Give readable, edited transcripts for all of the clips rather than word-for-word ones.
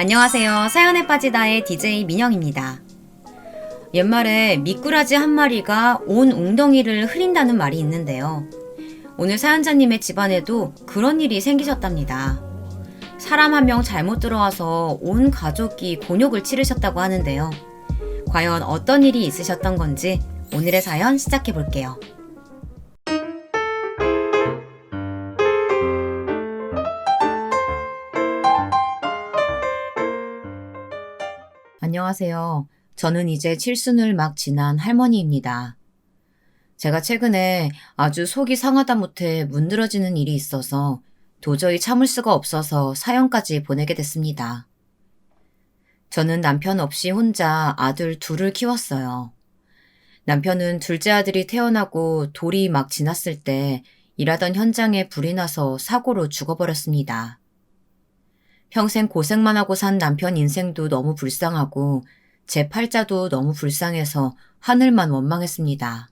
안녕하세요. 사연에 빠지다의 DJ 민영입니다. 옛말에 미꾸라지 한 마리가 온 웅덩이를 흐린다는 말이 있는데요. 오늘 사연자님의 집안에도 그런 일이 생기셨답니다. 사람 한 명 잘못 들어와서 온 가족이 곤욕을 치르셨다고 하는데요. 과연 어떤 일이 있으셨던 건지 오늘의 사연 시작해 볼게요. 안녕하세요. 저는 이제 칠순을 막 지난 할머니입니다. 제가 최근에 아주 속이 상하다 못해 문드러지는 일이 있어서 도저히 참을 수가 없어서 사연까지 보내게 됐습니다. 저는 남편 없이 혼자 아들 둘을 키웠어요. 남편은 둘째 아들이 태어나고 돌이 막 지났을 때 일하던 현장에 불이 나서 사고로 죽어버렸습니다. 평생 고생만 하고 산 남편 인생도 너무 불쌍하고 제 팔자도 너무 불쌍해서 하늘만 원망했습니다.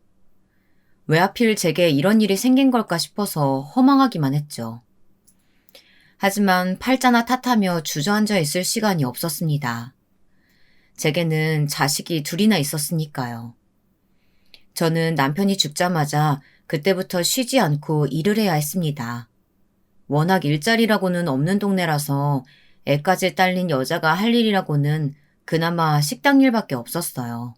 왜 하필 제게 이런 일이 생긴 걸까 싶어서 허망하기만 했죠. 하지만 팔자나 탓하며 주저앉아 있을 시간이 없었습니다. 제게는 자식이 둘이나 있었으니까요. 저는 남편이 죽자마자 그때부터 쉬지 않고 일을 해야 했습니다. 워낙 일자리라고는 없는 동네라서 애까지 딸린 여자가 할 일이라고는 그나마 식당 일밖에 없었어요.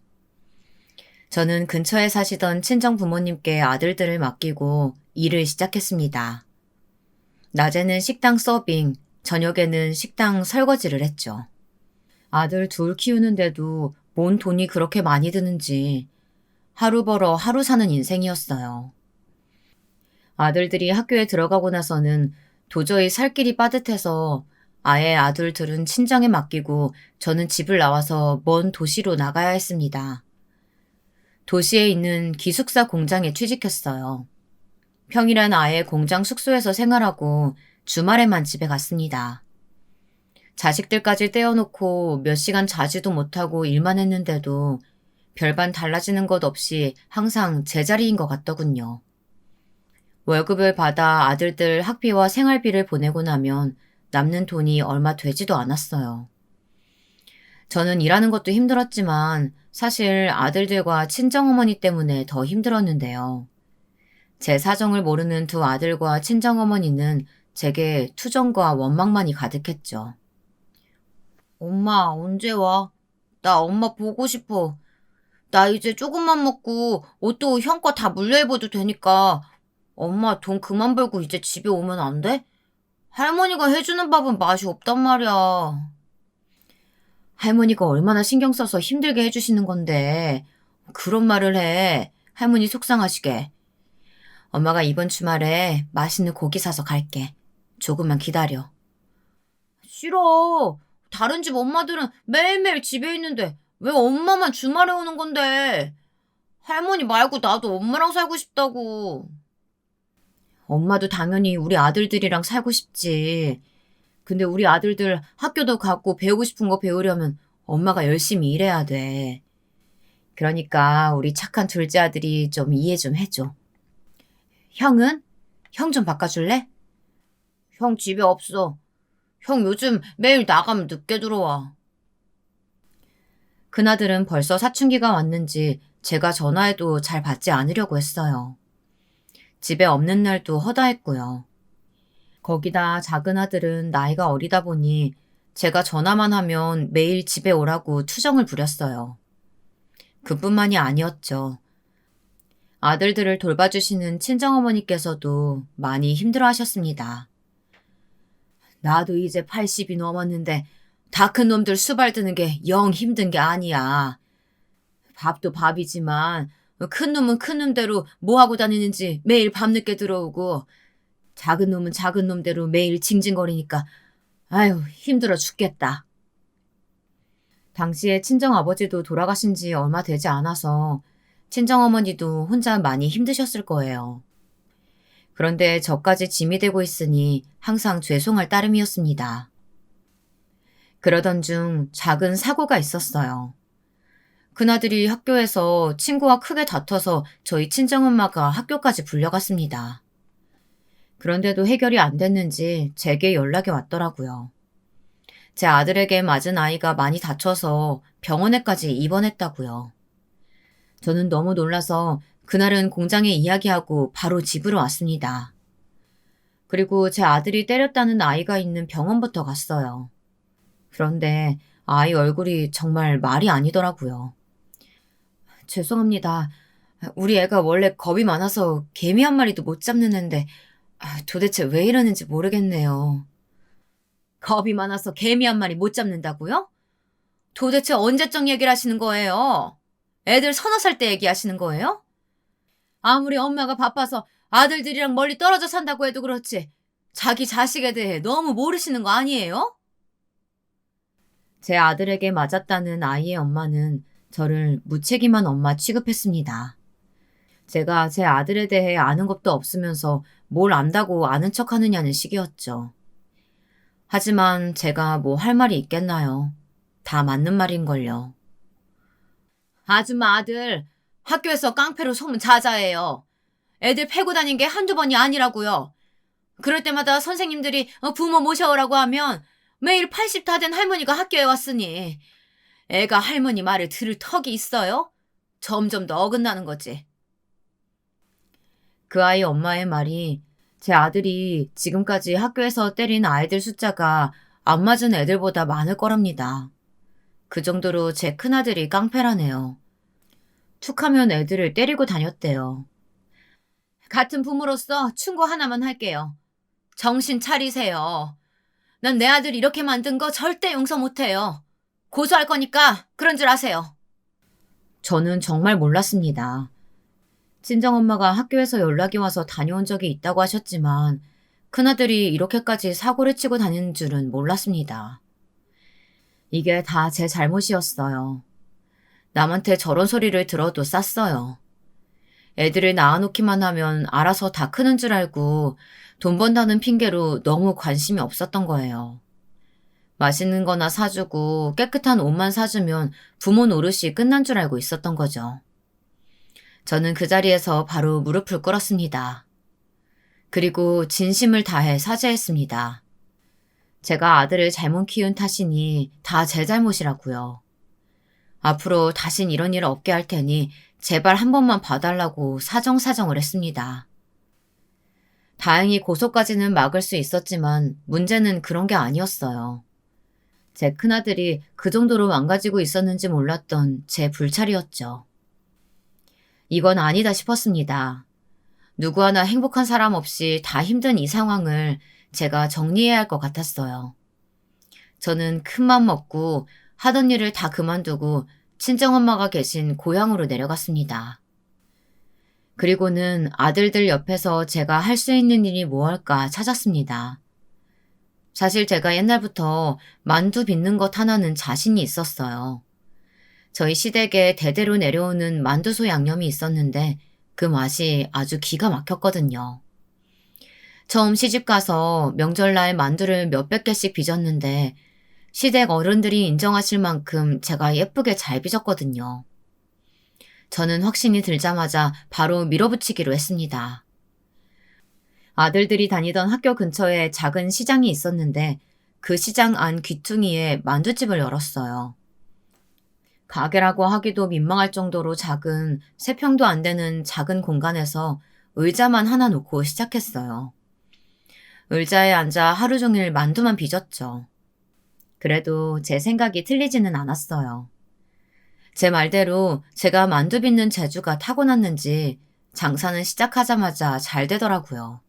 저는 근처에 사시던 친정 부모님께 아들들을 맡기고 일을 시작했습니다. 낮에는 식당 서빙, 저녁에는 식당 설거지를 했죠. 아들 둘 키우는데도 뭔 돈이 그렇게 많이 드는지 하루 벌어 하루 사는 인생이었어요. 아들들이 학교에 들어가고 나서는 도저히 살 길이 빠듯해서 아예 아들 둘은 친정에 맡기고 저는 집을 나와서 먼 도시로 나가야 했습니다. 도시에 있는 기숙사 공장에 취직했어요. 평일엔 아예 공장 숙소에서 생활하고 주말에만 집에 갔습니다. 자식들까지 떼어놓고 몇 시간 자지도 못하고 일만 했는데도 별반 달라지는 것 없이 항상 제자리인 것 같더군요. 월급을 받아 아들들 학비와 생활비를 보내고 나면 남는 돈이 얼마 되지도 않았어요. 저는 일하는 것도 힘들었지만 사실 아들들과 친정어머니 때문에 더 힘들었는데요. 제 사정을 모르는 두 아들과 친정어머니는 제게 투정과 원망만이 가득했죠. 엄마, 언제 와? 나 엄마 보고 싶어. 나 이제 조금만 먹고 옷도 형 거 다 물려입어도 되니까 엄마 돈 그만 벌고 이제 집에 오면 안 돼? 할머니가 해주는 밥은 맛이 없단 말이야. 할머니가 얼마나 신경 써서 힘들게 해주시는 건데 그런 말을 해. 할머니 속상하시게. 엄마가 이번 주말에 맛있는 고기 사서 갈게. 조금만 기다려. 싫어. 다른 집 엄마들은 매일매일 집에 있는데 왜 엄마만 주말에 오는 건데? 할머니 말고 나도 엄마랑 살고 싶다고. 엄마도 당연히 우리 아들들이랑 살고 싶지. 근데 우리 아들들 학교도 가고 배우고 싶은 거 배우려면 엄마가 열심히 일해야 돼. 그러니까 우리 착한 둘째 아들이 좀 이해 좀 해줘. 형은? 형 좀 바꿔줄래? 형 집에 없어. 형 요즘 매일 나가면 늦게 들어와. 그나들은 벌써 사춘기가 왔는지 제가 전화해도 잘 받지 않으려고 했어요. 집에 없는 날도 허다했고요. 거기다 작은 아들은 나이가 어리다 보니 제가 전화만 하면 매일 집에 오라고 투정을 부렸어요. 그뿐만이 아니었죠. 아들들을 돌봐주시는 친정어머니께서도 많이 힘들어하셨습니다. 나도 이제 80이 넘었는데 다 큰 놈들 수발 드는 게 영 힘든 게 아니야. 밥도 밥이지만 큰 놈은 큰 놈대로 뭐 하고 다니는지 매일 밤늦게 들어오고 작은 놈은 작은 놈대로 매일 징징거리니까 아유 힘들어 죽겠다. 당시에 친정아버지도 돌아가신 지 얼마 되지 않아서 친정어머니도 혼자 많이 힘드셨을 거예요. 그런데 저까지 짐이 되고 있으니 항상 죄송할 따름이었습니다. 그러던 중 작은 사고가 있었어요. 그나들이 학교에서 친구와 크게 다퉈서 저희 친정엄마가 학교까지 불려갔습니다. 그런데도 해결이 안 됐는지 제게 연락이 왔더라고요. 제 아들에게 맞은 아이가 많이 다쳐서 병원에까지 입원했다고요. 저는 너무 놀라서 그날은 공장에 이야기하고 바로 집으로 왔습니다. 그리고 제 아들이 때렸다는 아이가 있는 병원부터 갔어요. 그런데 아이 얼굴이 정말 말이 아니더라고요. 죄송합니다. 우리 애가 원래 겁이 많아서 개미 한 마리도 못 잡는 앤데 도대체 왜 이러는지 모르겠네요. 겁이 많아서 개미 한 마리 못 잡는다고요? 도대체 언제적 얘기를 하시는 거예요? 애들 서너 살 때 얘기하시는 거예요? 아무리 엄마가 바빠서 아들들이랑 멀리 떨어져 산다고 해도 그렇지. 자기 자식에 대해 너무 모르시는 거 아니에요? 제 아들에게 맞았다는 아이의 엄마는 저를 무책임한 엄마 취급했습니다. 제가 제 아들에 대해 아는 것도 없으면서 뭘 안다고 아는 척 하느냐는 식이었죠. 하지만 제가 뭐 할 말이 있겠나요? 다 맞는 말인걸요. 아줌마 아들, 학교에서 깡패로 소문 자자해요. 애들 패고 다닌 게 한두 번이 아니라고요. 그럴 때마다 선생님들이 부모 모셔오라고 하면 매일 80 다 된 할머니가 학교에 왔으니 애가 할머니 말을 들을 턱이 있어요? 점점 더 어긋나는 거지. 그 아이 엄마의 말이 제 아들이 지금까지 학교에서 때린 아이들 숫자가 안 맞은 애들보다 많을 거랍니다. 그 정도로 제 큰아들이 깡패라네요. 툭하면 애들을 때리고 다녔대요. 같은 부모로서 충고 하나만 할게요. 정신 차리세요. 난 내 아들 이렇게 만든 거 절대 용서 못해요. 고소할 거니까 그런 줄 아세요. 저는 정말 몰랐습니다. 친정엄마가 학교에서 연락이 와서 다녀온 적이 있다고 하셨지만 큰아들이 이렇게까지 사고를 치고 다니는 줄은 몰랐습니다. 이게 다 제 잘못이었어요. 남한테 저런 소리를 들어도 쌌어요. 애들을 낳아놓기만 하면 알아서 다 크는 줄 알고 돈 번다는 핑계로 너무 관심이 없었던 거예요. 맛있는 거나 사주고 깨끗한 옷만 사주면 부모 노릇이 끝난 줄 알고 있었던 거죠. 저는 그 자리에서 바로 무릎을 꿇었습니다. 그리고 진심을 다해 사죄했습니다. 제가 아들을 잘못 키운 탓이니 다 제 잘못이라고요. 앞으로 다신 이런 일 없게 할 테니 제발 한 번만 봐달라고 사정사정을 했습니다. 다행히 고소까지는 막을 수 있었지만 문제는 그런 게 아니었어요. 제 큰아들이 그 정도로 망가지고 있었는지 몰랐던 제 불찰이었죠. 이건 아니다 싶었습니다. 누구 하나 행복한 사람 없이 다 힘든 이 상황을 제가 정리해야 할 것 같았어요. 저는 큰맘 먹고 하던 일을 다 그만두고 친정엄마가 계신 고향으로 내려갔습니다. 그리고는 아들들 옆에서 제가 할 수 있는 일이 무엇일까 찾았습니다. 사실 제가 옛날부터 만두 빚는 것 하나는 자신이 있었어요. 저희 시댁에 대대로 내려오는 만두소 양념이 있었는데 그 맛이 아주 기가 막혔거든요. 처음 시집가서 명절날 만두를 몇백 개씩 빚었는데 시댁 어른들이 인정하실 만큼 제가 예쁘게 잘 빚었거든요. 저는 확신이 들자마자 바로 밀어붙이기로 했습니다. 아들들이 다니던 학교 근처에 작은 시장이 있었는데 그 시장 안 귀퉁이에 만두집을 열었어요. 가게라고 하기도 민망할 정도로 작은 3평도 안 되는 작은 공간에서 의자만 하나 놓고 시작했어요. 의자에 앉아 하루 종일 만두만 빚었죠. 그래도 제 생각이 틀리지는 않았어요. 제 말대로 제가 만두 빚는 재주가 타고났는지 장사는 시작하자마자 잘 되더라고요.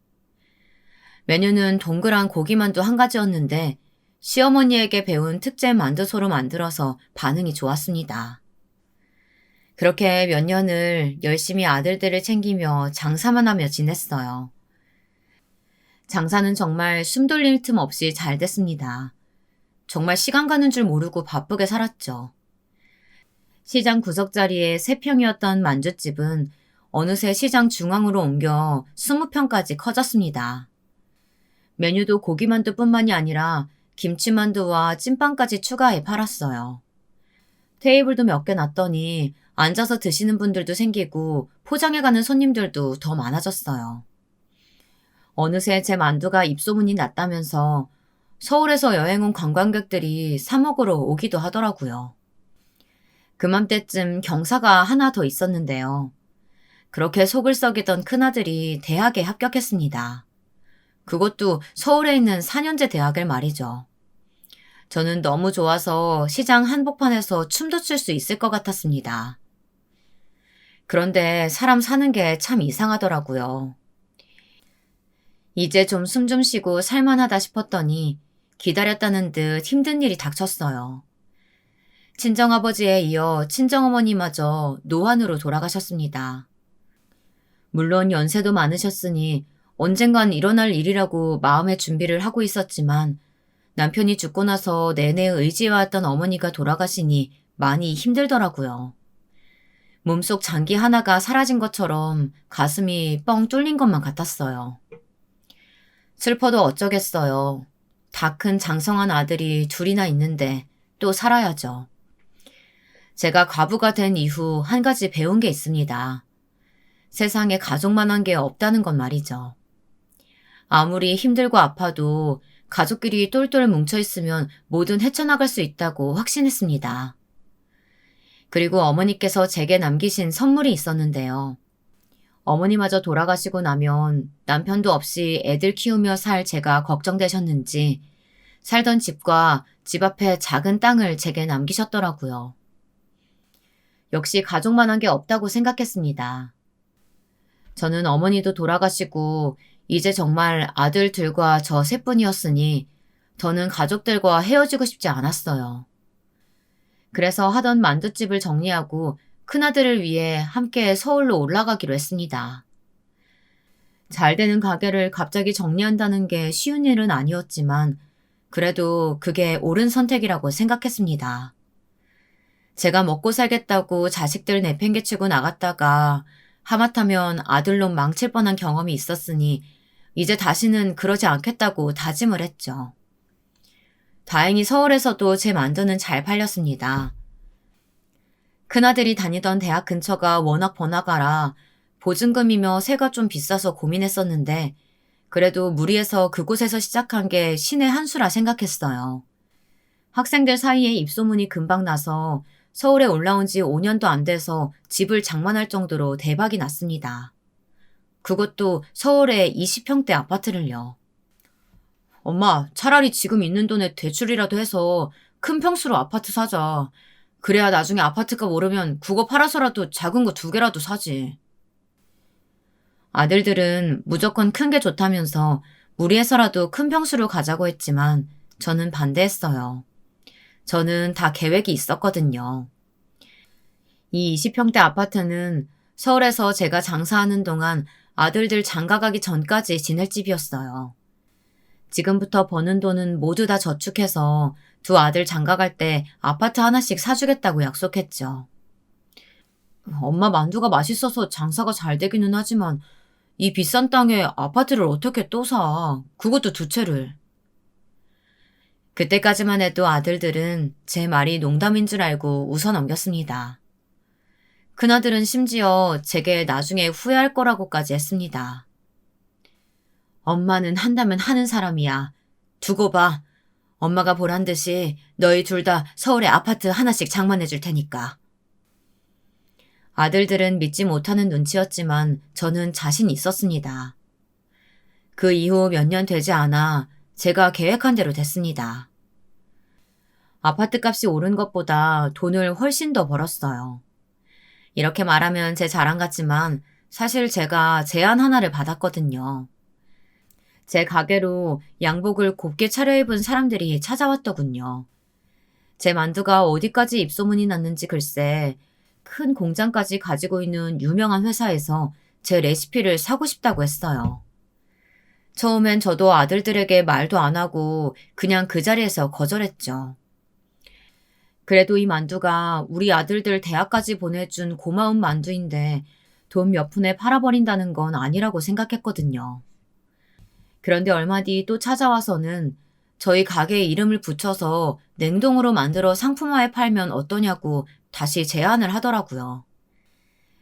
메뉴는 동그란 고기만두 한 가지였는데 시어머니에게 배운 특제 만두소로 만들어서 반응이 좋았습니다. 그렇게 몇 년을 열심히 아들들을 챙기며 장사만 하며 지냈어요. 장사는 정말 숨 돌릴 틈 없이 잘 됐습니다. 정말 시간 가는 줄 모르고 바쁘게 살았죠. 시장 구석자리에 3평이었던 만두집은 어느새 시장 중앙으로 옮겨 20평까지 커졌습니다. 메뉴도 고기만두뿐만이 아니라 김치만두와 찐빵까지 추가해 팔았어요. 테이블도 몇 개 놨더니 앉아서 드시는 분들도 생기고 포장해가는 손님들도 더 많아졌어요. 어느새 제 만두가 입소문이 났다면서 서울에서 여행 온 관광객들이 사 먹으러 오기도 하더라고요. 그맘때쯤 경사가 하나 더 있었는데요. 그렇게 속을 썩이던 큰아들이 대학에 합격했습니다. 그것도 서울에 있는 4년제 대학을 말이죠. 저는 너무 좋아서 시장 한복판에서 춤도 출 수 있을 것 같았습니다. 그런데 사람 사는 게 참 이상하더라고요. 이제 좀 숨 좀 쉬고 살만하다 싶었더니 기다렸다는 듯 힘든 일이 닥쳤어요. 친정아버지에 이어 친정어머니마저 노환으로 돌아가셨습니다. 물론 연세도 많으셨으니 언젠간 일어날 일이라고 마음의 준비를 하고 있었지만 남편이 죽고 나서 내내 의지해왔던 어머니가 돌아가시니 많이 힘들더라고요. 몸속 장기 하나가 사라진 것처럼 가슴이 뻥 뚫린 것만 같았어요. 슬퍼도 어쩌겠어요. 다 큰 장성한 아들이 둘이나 있는데 또 살아야죠. 제가 과부가 된 이후 한 가지 배운 게 있습니다. 세상에 가족만한 게 없다는 건 말이죠. 아무리 힘들고 아파도 가족끼리 똘똘 뭉쳐있으면 뭐든 헤쳐나갈 수 있다고 확신했습니다. 그리고 어머니께서 제게 남기신 선물이 있었는데요. 어머니마저 돌아가시고 나면 남편도 없이 애들 키우며 살 제가 걱정되셨는지 살던 집과 집 앞에 작은 땅을 제게 남기셨더라고요. 역시 가족만한 게 없다고 생각했습니다. 저는 어머니도 돌아가시고 이제 정말 아들 둘과 저 셋뿐이었으니 더는 가족들과 헤어지고 싶지 않았어요. 그래서 하던 만둣집을 정리하고 큰아들을 위해 함께 서울로 올라가기로 했습니다. 잘 되는 가게를 갑자기 정리한다는 게 쉬운 일은 아니었지만 그래도 그게 옳은 선택이라고 생각했습니다. 제가 먹고 살겠다고 자식들 내팽개치고 나갔다가 하마터면 아들놈 망칠 뻔한 경험이 있었으니 이제 다시는 그러지 않겠다고 다짐을 했죠. 다행히 서울에서도 제 만두는 잘 팔렸습니다. 큰아들이 다니던 대학 근처가 워낙 번화가라 보증금이며 세가 좀 비싸서 고민했었는데 그래도 무리해서 그곳에서 시작한 게 신의 한 수라 생각했어요. 학생들 사이에 입소문이 금방 나서 서울에 올라온 지 5년도 안 돼서 집을 장만할 정도로 대박이 났습니다. 그것도 서울의 20평대 아파트를요. 엄마, 차라리 지금 있는 돈에 대출이라도 해서 큰 평수로 아파트 사자. 그래야 나중에 아파트값 오르면 그거 팔아서라도 작은 거 2개라도 사지. 아들들은 무조건 큰 게 좋다면서 무리해서라도 큰 평수로 가자고 했지만 저는 반대했어요. 저는 다 계획이 있었거든요. 이 20평대 아파트는 서울에서 제가 장사하는 동안 아들들 장가가기 전까지 지낼 집이었어요. 지금부터 버는 돈은 모두 다 저축해서 두 아들 장가갈 때 아파트 하나씩 사주겠다고 약속했죠. 엄마 만두가 맛있어서 장사가 잘 되기는 하지만 이 비싼 땅에 아파트를 어떻게 또 사? 그것도 2채를. 그때까지만 해도 아들들은 제 말이 농담인 줄 알고 웃어넘겼습니다. 큰아들은 심지어 제게 나중에 후회할 거라고까지 했습니다. 엄마는 한다면 하는 사람이야. 두고 봐. 엄마가 보란 듯이 너희 둘 다 서울에 아파트 하나씩 장만해 줄 테니까. 아들들은 믿지 못하는 눈치였지만 저는 자신 있었습니다. 그 이후 몇 년 되지 않아 제가 계획한 대로 됐습니다. 아파트 값이 오른 것보다 돈을 훨씬 더 벌었어요. 이렇게 말하면 제 자랑 같지만 사실 제가 제안 하나를 받았거든요. 제 가게로 양복을 곱게 차려입은 사람들이 찾아왔더군요. 제 만두가 어디까지 입소문이 났는지 글쎄 큰 공장까지 가지고 있는 유명한 회사에서 제 레시피를 사고 싶다고 했어요. 처음엔 저도 아들들에게 말도 안 하고 그냥 그 자리에서 거절했죠. 그래도 이 만두가 우리 아들들 대학까지 보내준 고마운 만두인데 돈 몇 푼에 팔아버린다는 건 아니라고 생각했거든요. 그런데 얼마 뒤 또 찾아와서는 저희 가게에 이름을 붙여서 냉동으로 만들어 상품화해 팔면 어떠냐고 다시 제안을 하더라고요.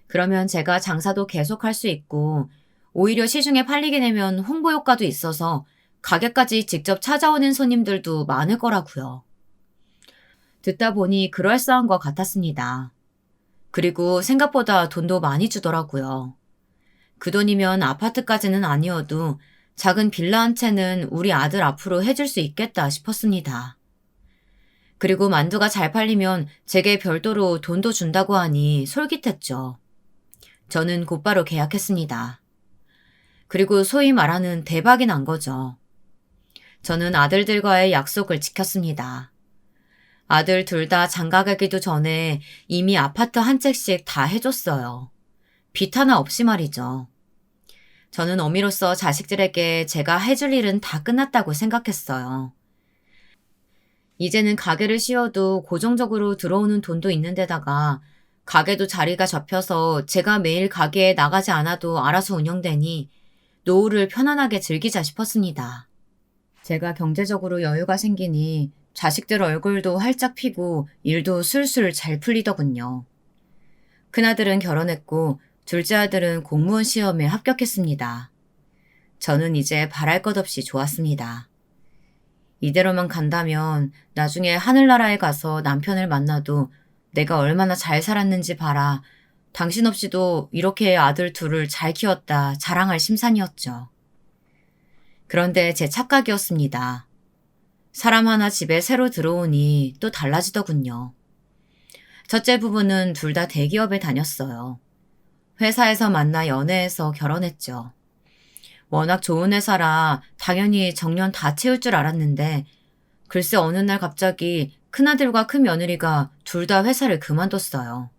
그러면 제가 장사도 계속할 수 있고 오히려 시중에 팔리게 되면 홍보 효과도 있어서 가게까지 직접 찾아오는 손님들도 많을 거라고요. 듣다 보니 그럴싸한 것 같았습니다. 그리고 생각보다 돈도 많이 주더라고요. 그 돈이면 아파트까지는 아니어도 작은 빌라 한 채는 우리 아들 앞으로 해줄 수 있겠다 싶었습니다. 그리고 만두가 잘 팔리면 제게 별도로 돈도 준다고 하니 솔깃했죠. 저는 곧바로 계약했습니다. 그리고 소위 말하는 대박이 난 거죠. 저는 아들들과의 약속을 지켰습니다. 아들 둘 다 장가가기도 전에 이미 아파트 한 채씩 다 해줬어요. 빚 하나 없이 말이죠. 저는 어미로서 자식들에게 제가 해줄 일은 다 끝났다고 생각했어요. 이제는 가게를 씌워도 고정적으로 들어오는 돈도 있는 데다가 가게도 자리가 잡혀서 제가 매일 가게에 나가지 않아도 알아서 운영되니 노후를 편안하게 즐기자 싶었습니다. 제가 경제적으로 여유가 생기니 자식들 얼굴도 활짝 피고 일도 술술 잘 풀리더군요. 큰아들은 결혼했고 둘째 아들은 공무원 시험에 합격했습니다. 저는 이제 바랄 것 없이 좋았습니다. 이대로만 간다면 나중에 하늘나라에 가서 남편을 만나도 내가 얼마나 잘 살았는지 봐라. 당신 없이도 이렇게 아들 둘을 잘 키웠다 자랑할 심산이었죠. 그런데 제 착각이었습니다. 사람 하나 집에 새로 들어오니 또 달라지더군요. 첫째 부부는 둘 다 대기업에 다녔어요. 회사에서 만나 연애해서 결혼했죠. 워낙 좋은 회사라 당연히 정년 다 채울 줄 알았는데 글쎄 어느 날 갑자기 큰아들과 큰며느리가 둘 다 회사를 그만뒀어요.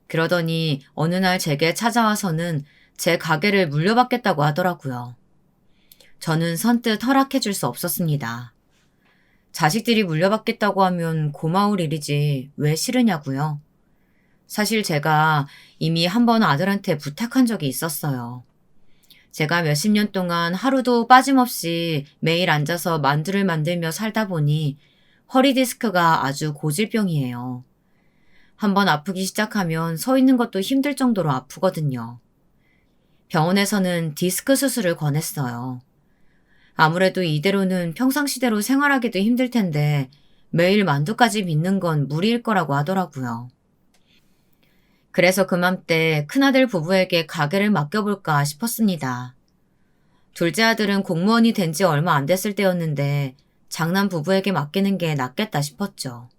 그러더니 어느 날 제게 찾아와서는 제 가게를 물려받겠다고 하더라고요. 저는 선뜻 허락해줄 수 없었습니다. 자식들이 물려받겠다고 하면 고마울 일이지 왜 싫으냐고요. 사실 제가 이미 한 번 아들한테 부탁한 적이 있었어요. 제가 몇십 년 동안 하루도 빠짐없이 매일 앉아서 만두를 만들며 살다 보니 허리 디스크가 아주 고질병이에요. 한번 아프기 시작하면 서 있는 것도 힘들 정도로 아프거든요. 병원에서는 디스크 수술을 권했어요. 아무래도 이대로는 평상시대로 생활하기도 힘들 텐데 매일 만두까지 빚는 건 무리일 거라고 하더라고요. 그래서 그맘때 큰아들 부부에게 가게를 맡겨볼까 싶었습니다. 둘째 아들은 공무원이 된 지 얼마 안 됐을 때였는데 장남 부부에게 맡기는 게 낫겠다 싶었죠.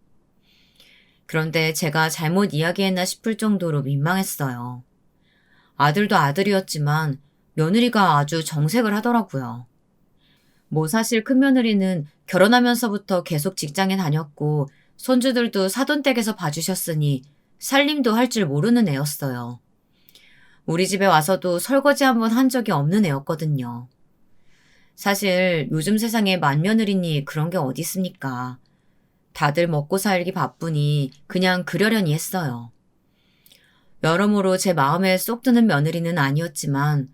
그런데 제가 잘못 이야기했나 싶을 정도로 민망했어요. 아들도 아들이었지만 며느리가 아주 정색을 하더라고요. 뭐 사실 큰며느리는 결혼하면서부터 계속 직장에 다녔고 손주들도 사돈댁에서 봐주셨으니 살림도 할 줄 모르는 애였어요. 우리 집에 와서도 설거지 한번 한 적이 없는 애였거든요. 사실 요즘 세상에 맏며느리니 그런 게 어디 있습니까? 다들 먹고 살기 바쁘니 그냥 그러려니 했어요. 여러모로 제 마음에 쏙 드는 며느리는 아니었지만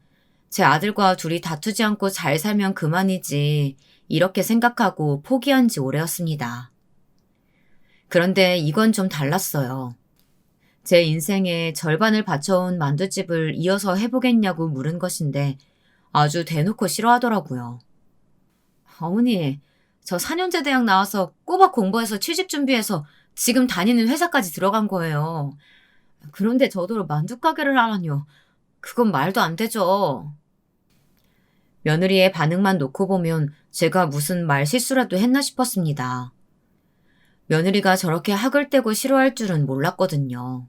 제 아들과 둘이 다투지 않고 잘 살면 그만이지 이렇게 생각하고 포기한 지 오래였습니다. 그런데 이건 좀 달랐어요. 제 인생의 절반을 바쳐온 만두집을 이어서 해보겠냐고 물은 것인데 아주 대놓고 싫어하더라고요. 어머니, 저 4년제 대학 나와서 꼬박 공부해서 취직 준비해서 지금 다니는 회사까지 들어간 거예요. 그런데 저더러 만두가게를 하라니요. 그건 말도 안 되죠. 며느리의 반응만 놓고 보면 제가 무슨 말실수라도 했나 싶었습니다. 며느리가 저렇게 학을 떼고 싫어할 줄은 몰랐거든요.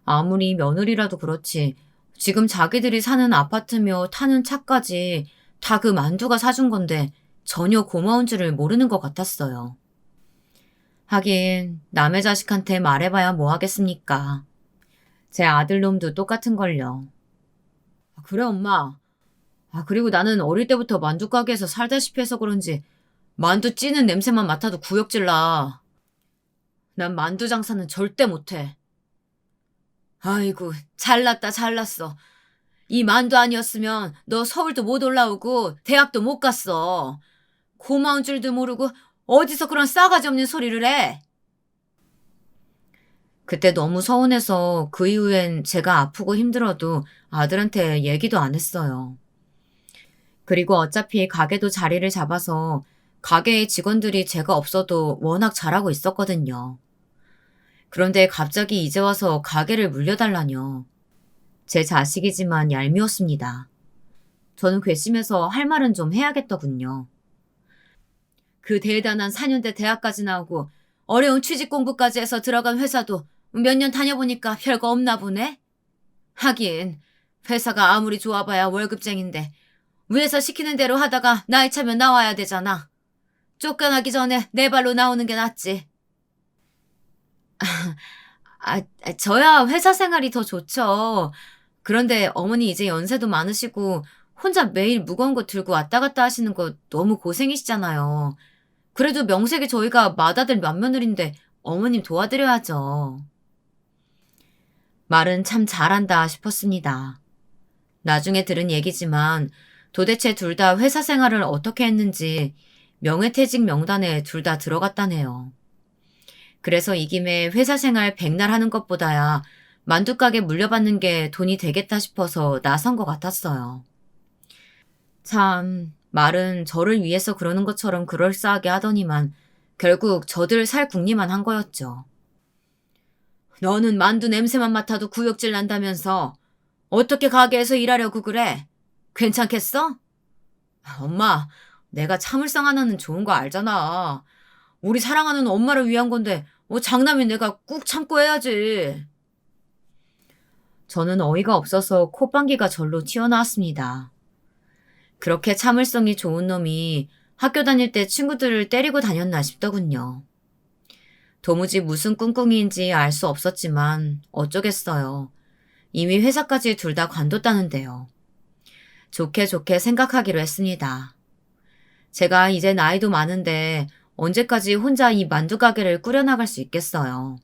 아무리 며느리라도 그렇지 지금 자기들이 사는 아파트며 타는 차까지 다 그 만두가 사준 건데 전혀 고마운 줄을 모르는 것 같았어요. 하긴 남의 자식한테 말해봐야 뭐 하겠습니까. 제 아들놈도 똑같은걸요. 그래 엄마. 그리고 나는 어릴 때부터 만두 가게에서 살다시피 해서 그런지 만두 찌는 냄새만 맡아도 구역질 나. 난 만두 장사는 절대 못해. 아이고 잘났다 잘났어. 이 만두 아니었으면 너 서울도 못 올라오고 대학도 못 갔어. 고마운 줄도 모르고 어디서 그런 싸가지 없는 소리를 해. 그때 너무 서운해서 그 이후엔 제가 아프고 힘들어도 아들한테 얘기도 안 했어요. 그리고 어차피 가게도 자리를 잡아서 가게의 직원들이 제가 없어도 워낙 잘하고 있었거든요. 그런데 갑자기 이제 와서 가게를 물려달라뇨. 제 자식이지만 얄미웠습니다. 저는 괘씸해서 할 말은 좀 해야겠더군요. 그 대단한 4년대 대학까지 나오고 어려운 취직 공부까지 해서 들어간 회사도 몇 년 다녀보니까 별거 없나 보네? 하긴 회사가 아무리 좋아봐야 월급쟁인데 위에서 시키는 대로 하다가 나이 차면 나와야 되잖아. 쫓겨나기 전에 내 발로 나오는 게 낫지. 저야 회사 생활이 더 좋죠. 그런데 어머니 이제 연세도 많으시고 혼자 매일 무거운 거 들고 왔다 갔다 하시는 거 너무 고생이시잖아요. 그래도 명색이 저희가 맏아들 맏며느리인데 어머님 도와드려야죠. 말은 참 잘한다 싶었습니다. 나중에 들은 얘기지만 도대체 둘 다 회사 생활을 어떻게 했는지 명예퇴직 명단에 둘 다 들어갔다네요. 그래서 이 김에 회사 생활 백날 하는 것보다야 만두가게 물려받는 게 돈이 되겠다 싶어서 나선 것 같았어요. 참, 말은 저를 위해서 그러는 것처럼 그럴싸하게 하더니만 결국 저들 살 궁리만 한 거였죠. 너는 만두 냄새만 맡아도 구역질 난다면서 어떻게 가게에서 일하려고 그래? 괜찮겠어? 엄마, 내가 참을성 하나는 좋은 거 알잖아. 우리 사랑하는 엄마를 위한 건데 장남인 내가 꾹 참고 해야지. 저는 어이가 없어서 콧방귀가 절로 튀어나왔습니다. 그렇게 참을성이 좋은 놈이 학교 다닐 때 친구들을 때리고 다녔나 싶더군요. 도무지 무슨 꿍꿍이인지 알 수 없었지만 어쩌겠어요. 이미 회사까지 둘 다 관뒀다는데요. 좋게 좋게 생각하기로 했습니다. 제가 이제 나이도 많은데 언제까지 혼자 이 만두 가게를 꾸려나갈 수 있겠어요.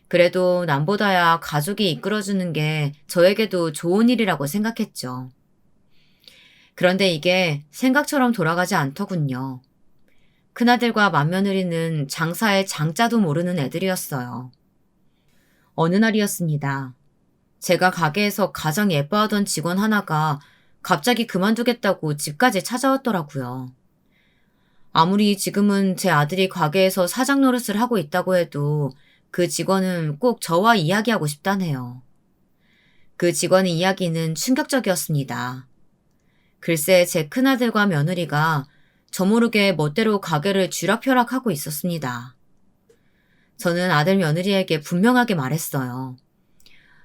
그래도 남보다야 가족이 이끌어주는 게 저에게도 좋은 일이라고 생각했죠. 그런데 이게 생각처럼 돌아가지 않더군요. 큰아들과 맏며느리는 장사의 장자도 모르는 애들이었어요. 어느 날이었습니다. 제가 가게에서 가장 예뻐하던 직원 하나가 갑자기 그만두겠다고 집까지 찾아왔더라고요. 아무리 지금은 제 아들이 가게에서 사장 노릇을 하고 있다고 해도 그 직원은 꼭 저와 이야기하고 싶다네요. 그 직원의 이야기는 충격적이었습니다. 글쎄 제 큰아들과 며느리가 저 모르게 멋대로 가게를 쥐락펴락하고 있었습니다. 저는 아들 며느리에게 분명하게 말했어요.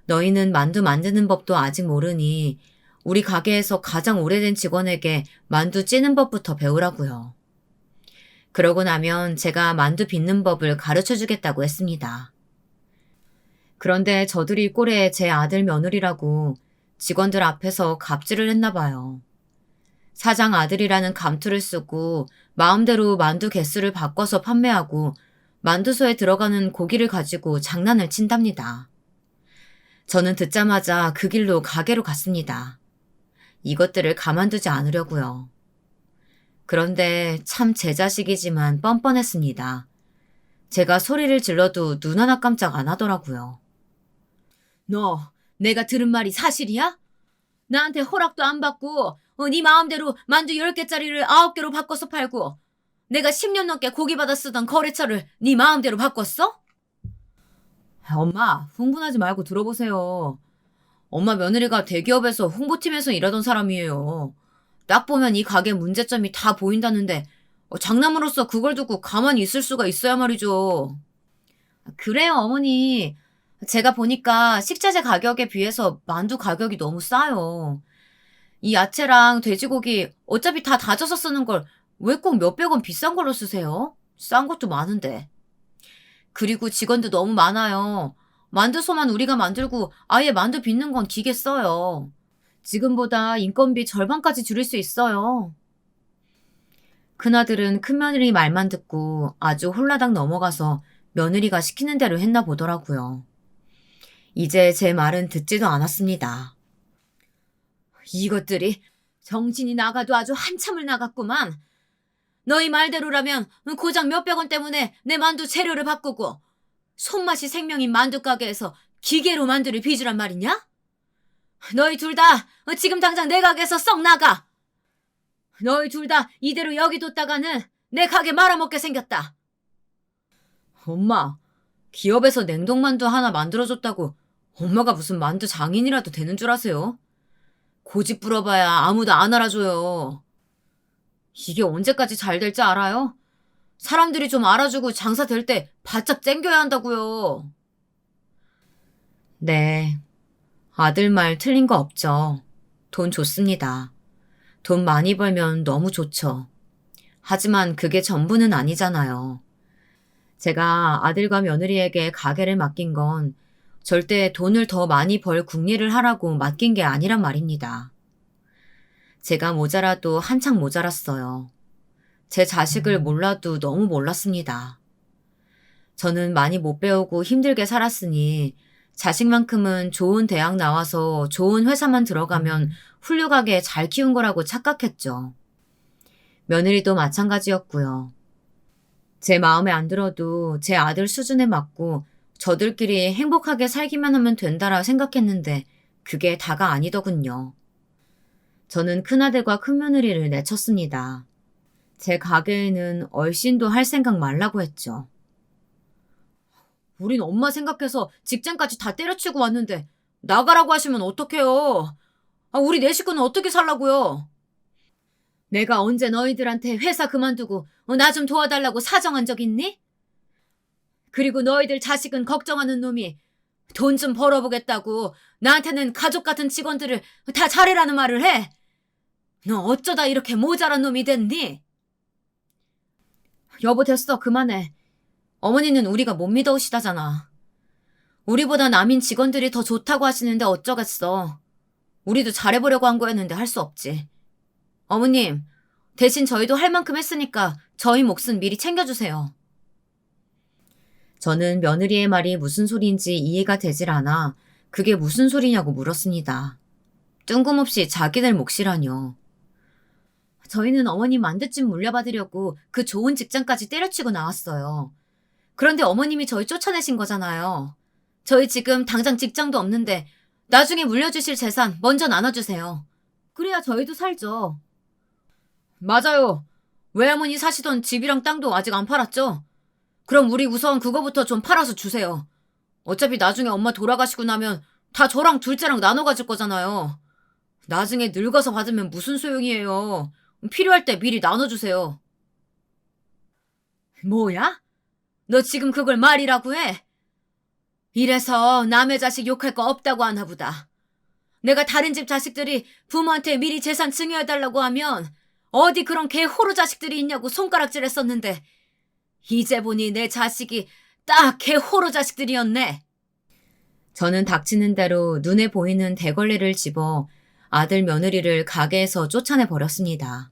너희는 만두 만드는 법도 아직 모르니 우리 가게에서 가장 오래된 직원에게 만두 찌는 법부터 배우라고요. 그러고 나면 제가 만두 빚는 법을 가르쳐 주겠다고 했습니다. 그런데 저들이 꼴에 제 아들 며느리라고 직원들 앞에서 갑질을 했나 봐요. 사장 아들이라는 감투를 쓰고 마음대로 만두 개수를 바꿔서 판매하고 만두소에 들어가는 고기를 가지고 장난을 친답니다. 저는 듣자마자 그 길로 가게로 갔습니다. 이것들을 가만두지 않으려고요. 그런데 참 제 자식이지만 뻔뻔했습니다. 제가 소리를 질러도 눈 하나 깜짝 안 하더라고요. 너, 내가 들은 말이 사실이야? 나한테 허락도 안 받고 네 마음대로 만두 10개짜리를 9개로 바꿔서 팔고 내가 10년 넘게 고기 받아 쓰던 거래처를 네 마음대로 바꿨어? 엄마, 흥분하지 말고 들어보세요. 엄마 며느리가 대기업에서 홍보팀에서 일하던 사람이에요. 딱 보면 이 가게 문제점이 다 보인다는데 장남으로서 그걸 두고 가만히 있을 수가 있어야 말이죠. 그래요, 어머니. 제가 보니까 식자재 가격에 비해서 만두 가격이 너무 싸요. 이 야채랑 돼지고기 어차피 다 다져서 쓰는 걸 왜 꼭 몇백 원 비싼 걸로 쓰세요? 싼 것도 많은데. 그리고 직원도 너무 많아요. 만두소만 우리가 만들고 아예 만두 빚는 건 기계 써요. 지금보다 인건비 절반까지 줄일 수 있어요. 큰아들은 큰며느리 말만 듣고 아주 홀라당 넘어가서 며느리가 시키는 대로 했나 보더라고요. 이제 제 말은 듣지도 않았습니다. 이것들이 정신이 나가도 아주 한참을 나갔구만. 너희 말대로라면 고작 몇백 원 때문에 내 만두 재료를 바꾸고 손맛이 생명인 만두 가게에서 기계로 만두를 빚으란 말이냐? 너희 둘 다 지금 당장 내 가게에서 썩 나가. 너희 둘 다 이대로 여기 뒀다가는 내 가게 말아먹게 생겼다. 엄마, 기업에서 냉동만두 하나 만들어줬다고 엄마가 무슨 만두 장인이라도 되는 줄 아세요? 고집 부려봐야 아무도 안 알아줘요. 이게 언제까지 잘 될지 알아요? 사람들이 좀 알아주고 장사 될 때 바짝 땡겨야 한다고요. 네, 아들 말 틀린 거 없죠. 돈 좋습니다. 돈 많이 벌면 너무 좋죠. 하지만 그게 전부는 아니잖아요. 제가 아들과 며느리에게 가게를 맡긴 건 절대 돈을 더 많이 벌 궁리를 하라고 맡긴 게 아니란 말입니다. 제가 모자라도 한창 모자랐어요. 제 자식을 몰라도 너무 몰랐습니다. 저는 많이 못 배우고 힘들게 살았으니 자식만큼은 좋은 대학 나와서 좋은 회사만 들어가면 훌륭하게 잘 키운 거라고 착각했죠. 며느리도 마찬가지였고요. 제 마음에 안 들어도 제 아들 수준에 맞고 저들끼리 행복하게 살기만 하면 된다라 생각했는데 그게 다가 아니더군요. 저는 큰아들과 큰며느리를 내쳤습니다. 제 가게에는 얼씬도 할 생각 말라고 했죠. 우린 엄마 생각해서 직장까지 다 때려치고 왔는데 나가라고 하시면 어떡해요? 우리 네 식구는 어떻게 살라고요? 내가 언제 너희들한테 회사 그만두고 나 좀 도와달라고 사정한 적 있니? 그리고 너희들 자식은 걱정하는 놈이 돈 좀 벌어보겠다고 나한테는 가족 같은 직원들을 다 잘해라는 말을 해. 너 어쩌다 이렇게 모자란 놈이 됐니? 여보 됐어 그만해. 어머니는 우리가 못 믿어오시다잖아. 우리보다 남인 직원들이 더 좋다고 하시는데 어쩌겠어. 우리도 잘해보려고 한 거였는데 할 수 없지. 어머님, 대신 저희도 할 만큼 했으니까 저희 몫은 미리 챙겨주세요. 저는 며느리의 말이 무슨 소리인지 이해가 되질 않아 그게 무슨 소리냐고 물었습니다. 뜬금없이 자기들 몫이라뇨. 저희는 어머님 만두집 물려받으려고 그 좋은 직장까지 때려치고 나왔어요. 그런데 어머님이 저희 쫓아내신 거잖아요. 저희 지금 당장 직장도 없는데 나중에 물려주실 재산 먼저 나눠주세요. 그래야 저희도 살죠. 맞아요. 외할머니 사시던 집이랑 땅도 아직 안 팔았죠? 그럼 우리 우선 그거부터 좀 팔아서 주세요. 어차피 나중에 엄마 돌아가시고 나면 다 저랑 둘째랑 나눠 가질 거잖아요. 나중에 늙어서 받으면 무슨 소용이에요. 필요할 때 미리 나눠주세요. 뭐야? 너 지금 그걸 말이라고 해? 이래서 남의 자식 욕할 거 없다고 하나 보다. 내가 다른 집 자식들이 부모한테 미리 재산 증여해달라고 하면 어디 그런 개 호루 자식들이 있냐고 손가락질 했었는데 이제 보니 내 자식이 딱 개 호루 자식들이었네. 저는 닥치는 대로 눈에 보이는 대걸레를 집어 아들 며느리를 가게에서 쫓아내 버렸습니다.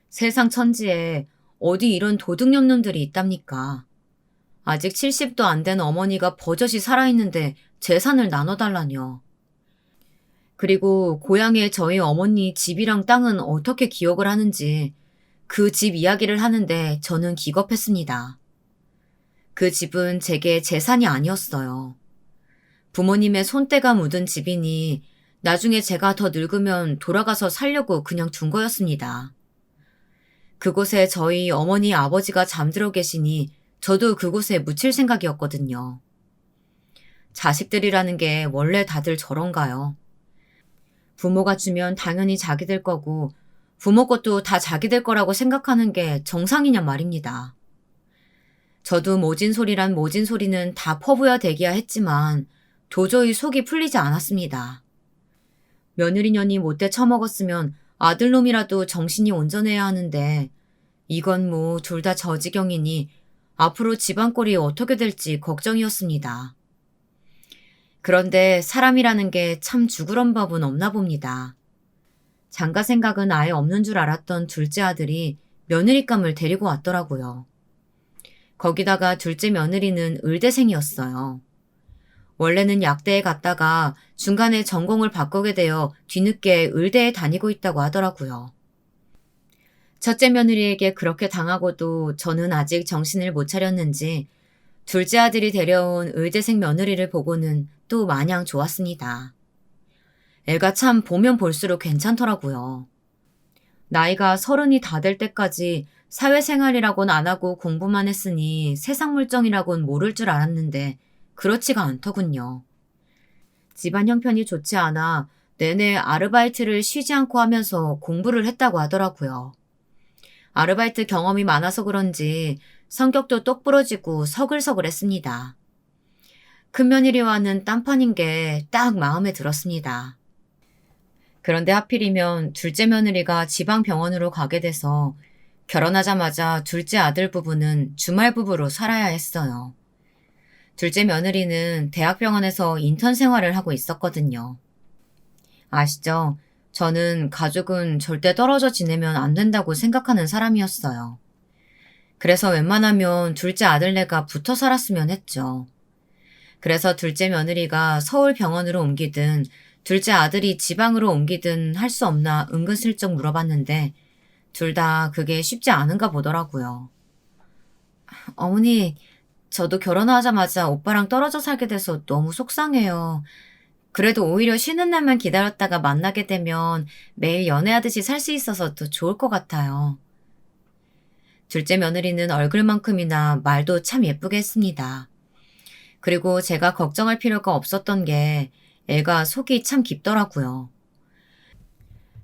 세상 천지에 어디 이런 도둑놈 놈들이 있답니까? 아직 70도 안 된 어머니가 버젓이 살아있는데 재산을 나눠달라뇨. 그리고 고향에 저희 어머니 집이랑 땅은 어떻게 기억을 하는지 그 집 이야기를 하는데 저는 기겁했습니다. 그 집은 제게 재산이 아니었어요. 부모님의 손때가 묻은 집이니 나중에 제가 더 늙으면 돌아가서 살려고 그냥 둔 거였습니다. 그곳에 저희 어머니 아버지가 잠들어 계시니 저도 그곳에 묻힐 생각이었거든요. 자식들이라는 게 원래 다들 저런가요? 부모가 주면 당연히 자기들 거고 부모 것도 다 자기들 거라고 생각하는 게 정상이냔 말입니다. 저도 모진 소리란 모진 소리는 다 퍼부어 대기야 했지만 도저히 속이 풀리지 않았습니다. 며느리년이 못돼 처먹었으면 아들놈이라도 정신이 온전해야 하는데 이건 뭐 둘 다 저지경이니 앞으로 집안꼴이 어떻게 될지 걱정이었습니다. 그런데 사람이라는 게 참 죽으런 법은 없나 봅니다. 장가 생각은 아예 없는 줄 알았던 둘째 아들이 며느리감을 데리고 왔더라고요. 거기다가 둘째 며느리는 의대생이었어요. 원래는 약대에 갔다가 중간에 전공을 바꾸게 되어 뒤늦게 의대에 다니고 있다고 하더라고요. 첫째 며느리에게 그렇게 당하고도 저는 아직 정신을 못 차렸는지 둘째 아들이 데려온 의대생 며느리를 보고는 또 마냥 좋았습니다. 애가 참 보면 볼수록 괜찮더라고요. 나이가 30이 다 될 때까지 사회생활이라곤 안 하고 공부만 했으니 세상 물정이라곤 모를 줄 알았는데 그렇지가 않더군요. 집안 형편이 좋지 않아 내내 아르바이트를 쉬지 않고 하면서 공부를 했다고 하더라고요. 아르바이트 경험이 많아서 그런지 성격도 똑부러지고 서글서글했습니다. 큰며느리와는 딴판인 게 딱 마음에 들었습니다. 그런데 하필이면 둘째 며느리가 지방병원으로 가게 돼서 결혼하자마자 둘째 아들 부부는 주말 부부로 살아야 했어요. 둘째 며느리는 대학병원에서 인턴 생활을 하고 있었거든요. 아시죠? 저는 가족은 절대 떨어져 지내면 안 된다고 생각하는 사람이었어요. 그래서 웬만하면 둘째 아들네가 붙어 살았으면 했죠. 그래서 둘째 며느리가 서울 병원으로 옮기든 둘째 아들이 지방으로 옮기든 할 수 없나 은근슬쩍 물어봤는데 둘 다 그게 쉽지 않은가 보더라고요. 어머니, 저도 결혼하자마자 오빠랑 떨어져 살게 돼서 너무 속상해요. 그래도 오히려 쉬는 날만 기다렸다가 만나게 되면 매일 연애하듯이 살 수 있어서 더 좋을 것 같아요. 둘째 며느리는 얼굴만큼이나 말도 참 예쁘게 했습니다. 그리고 제가 걱정할 필요가 없었던 게 애가 속이 참 깊더라고요.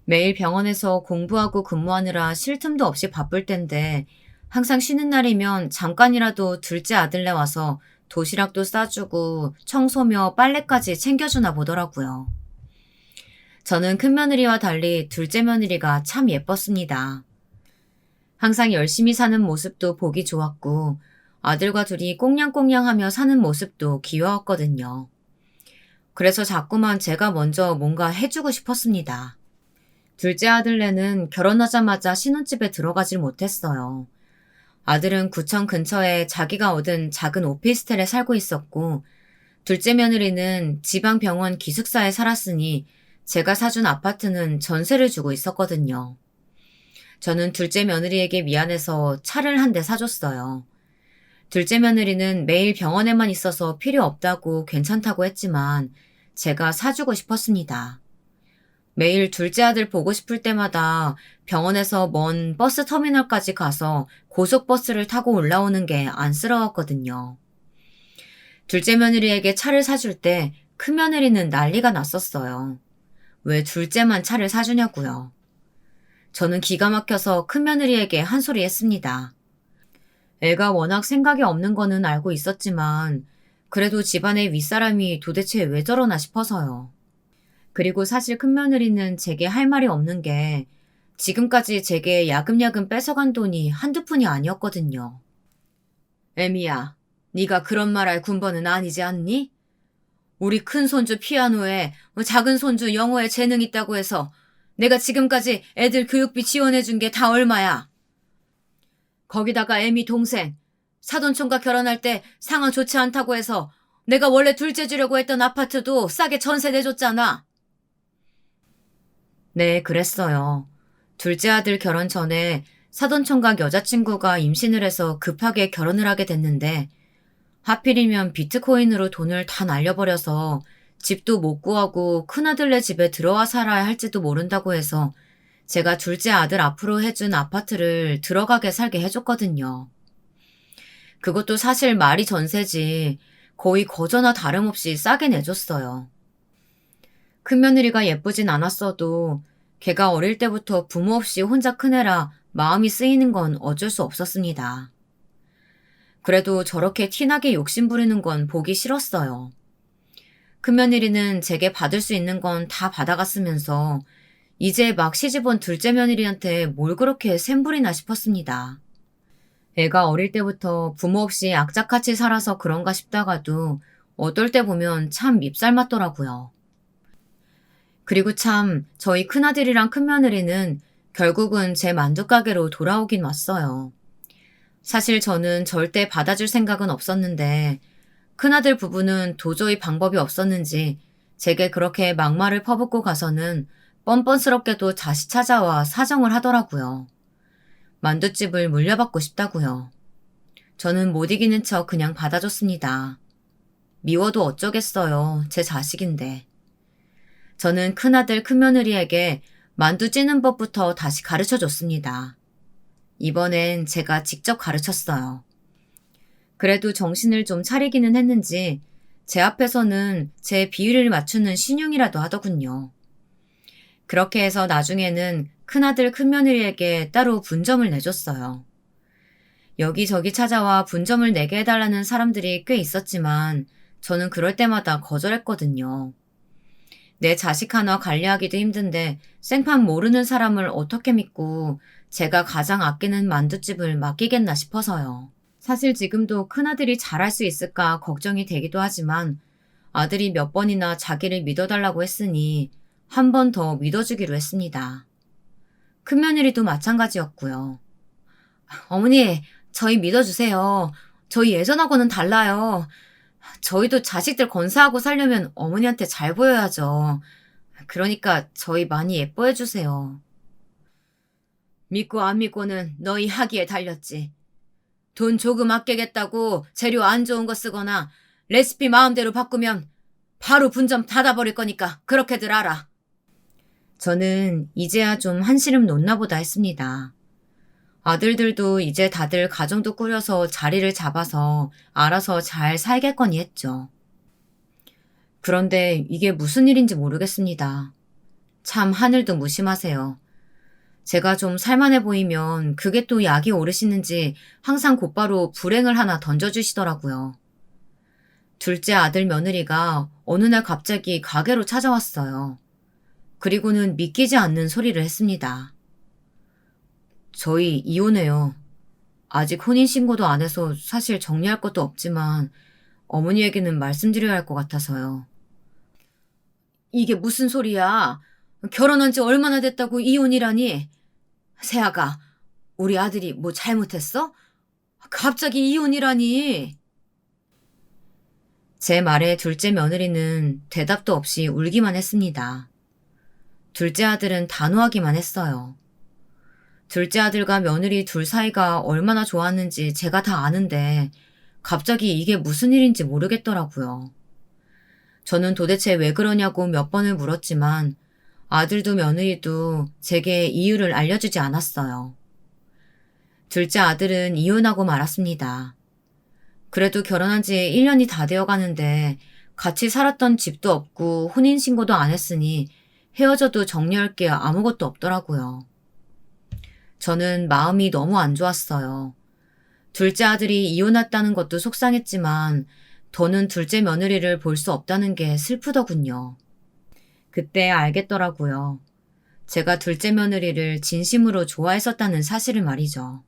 매일 병원에서 공부하고 근무하느라 쉴 틈도 없이 바쁠 텐데 항상 쉬는 날이면 잠깐이라도 둘째 아들네 와서 도시락도 싸주고 청소며 빨래까지 챙겨주나 보더라고요. 저는 큰며느리와 달리 둘째 며느리가 참 예뻤습니다. 항상 열심히 사는 모습도 보기 좋았고 아들과 둘이 꽁냥꽁냥하며 사는 모습도 귀여웠거든요. 그래서 자꾸만 제가 먼저 뭔가 해주고 싶었습니다. 둘째 아들네는 결혼하자마자 신혼집에 들어가질 못했어요. 아들은 구청 근처에 자기가 얻은 작은 오피스텔에 살고 있었고 둘째 며느리는 지방병원 기숙사에 살았으니 제가 사준 아파트는 전세를 주고 있었거든요. 저는 둘째 며느리에게 미안해서 차를 한 대 사줬어요. 둘째 며느리는 매일 병원에만 있어서 필요 없다고 괜찮다고 했지만 제가 사주고 싶었습니다. 매일 둘째 아들 보고 싶을 때마다 병원에서 먼 버스 터미널까지 가서 고속버스를 타고 올라오는 게 안쓰러웠거든요. 둘째 며느리에게 차를 사줄 때 큰며느리는 난리가 났었어요. 왜 둘째만 차를 사주냐고요. 저는 기가 막혀서 큰며느리에게 한 소리 했습니다. 애가 워낙 생각이 없는 거는 알고 있었지만 그래도 집안의 윗사람이 도대체 왜 저러나 싶어서요. 그리고 사실 큰며느리는 제게 할 말이 없는 게 지금까지 제게 야금야금 뺏어간 돈이 한두 푼이 아니었거든요. 애미야, 네가 그런 말할 군번은 아니지 않니? 우리 큰 손주 피아노에 작은 손주 영어에 재능 있다고 해서 내가 지금까지 애들 교육비 지원해준 게 다 얼마야? 거기다가 애미 동생, 사돈총각 결혼할 때 상황 좋지 않다고 해서 내가 원래 둘째 주려고 했던 아파트도 싸게 전세 내줬잖아. 네, 그랬어요. 둘째 아들 결혼 전에 사돈총각 여자친구가 임신을 해서 급하게 결혼을 하게 됐는데 하필이면 비트코인으로 돈을 다 날려버려서 집도 못 구하고 큰아들네 집에 들어와 살아야 할지도 모른다고 해서 제가 둘째 아들 앞으로 해준 아파트를 들어가게 살게 해줬거든요. 그것도 사실 말이 전세지 거의 거저나 다름없이 싸게 내줬어요. 큰며느리가 예쁘진 않았어도 걔가 어릴 때부터 부모 없이 혼자 크느라 마음이 쓰이는 건 어쩔 수 없었습니다. 그래도 저렇게 티나게 욕심부리는 건 보기 싫었어요. 큰며느리는 제게 받을 수 있는 건 다 받아갔으면서 이제 막 시집온 둘째 며느리한테 뭘 그렇게 샘부리나 싶었습니다. 애가 어릴 때부터 부모 없이 악착같이 살아서 그런가 싶다가도 어떨 때 보면 참 밉살 맞더라고요. 그리고 참 저희 큰아들이랑 큰며느리는 결국은 제 만두가게로 돌아오긴 왔어요. 사실 저는 절대 받아줄 생각은 없었는데 큰아들 부부는 도저히 방법이 없었는지 제게 그렇게 막말을 퍼붓고 가서는 뻔뻔스럽게도 다시 찾아와 사정을 하더라고요. 만두집을 물려받고 싶다고요. 저는 못 이기는 척 그냥 받아줬습니다. 미워도 어쩌겠어요. 제 자식인데. 저는 큰아들 큰며느리에게 만두 찌는 법부터 다시 가르쳐 줬습니다. 이번엔 제가 직접 가르쳤어요. 그래도 정신을 좀 차리기는 했는지 제 앞에서는 제 비위를 맞추는 신용이라도 하더군요. 그렇게 해서 나중에는 큰아들 큰며느리에게 따로 분점을 내줬어요. 여기저기 찾아와 분점을 내게 해달라는 사람들이 꽤 있었지만 저는 그럴 때마다 거절했거든요. 내 자식 하나 관리하기도 힘든데 생판 모르는 사람을 어떻게 믿고 제가 가장 아끼는 만두집을 맡기겠나 싶어서요. 사실 지금도 큰아들이 잘할 수 있을까 걱정이 되기도 하지만 아들이 몇 번이나 자기를 믿어달라고 했으니 한 번 더 믿어주기로 했습니다. 큰며느리도 마찬가지였고요. 어머니, 저희 믿어주세요. 저희 예전하고는 달라요. 저희도 자식들 건사하고 살려면 어머니한테 잘 보여야죠. 그러니까 저희 많이 예뻐해 주세요. 믿고 안 믿고는 너희 하기에 달렸지. 돈 조금 아끼겠다고 재료 안 좋은 거 쓰거나 레시피 마음대로 바꾸면 바로 분점 닫아버릴 거니까 그렇게들 알아. 저는 이제야 좀 한시름 놓나 보다 했습니다. 아들들도 이제 다들 가정도 꾸려서 자리를 잡아서 알아서 잘 살겠거니 했죠. 그런데 이게 무슨 일인지 모르겠습니다. 참 하늘도 무심하세요. 제가 좀 살만해 보이면 그게 또 약이 오르시는지 항상 곧바로 불행을 하나 던져주시더라고요. 둘째 아들 며느리가 어느 날 갑자기 가게로 찾아왔어요. 그리고는 믿기지 않는 소리를 했습니다. 저희 이혼해요. 아직 혼인신고도 안 해서 사실 정리할 것도 없지만 어머니에게는 말씀드려야 할 것 같아서요. 이게 무슨 소리야? 결혼한 지 얼마나 됐다고 이혼이라니? 세아가, 우리 아들이 뭐 잘못했어? 갑자기 이혼이라니? 제 말에 둘째 며느리는 대답도 없이 울기만 했습니다. 둘째 아들은 단호하기만 했어요. 둘째 아들과 며느리 둘 사이가 얼마나 좋았는지 제가 다 아는데 갑자기 이게 무슨 일인지 모르겠더라고요. 저는 도대체 왜 그러냐고 몇 번을 물었지만 아들도 며느리도 제게 이유를 알려주지 않았어요. 둘째 아들은 이혼하고 말았습니다. 그래도 결혼한 지 1년이 다 되어 가는데 같이 살았던 집도 없고 혼인신고도 안 했으니 헤어져도 정리할 게 아무것도 없더라고요. 저는 마음이 너무 안 좋았어요. 둘째 아들이 이혼했다는 것도 속상했지만 더는 둘째 며느리를 볼 수 없다는 게 슬프더군요. 그때 알겠더라고요. 제가 둘째 며느리를 진심으로 좋아했었다는 사실을 말이죠.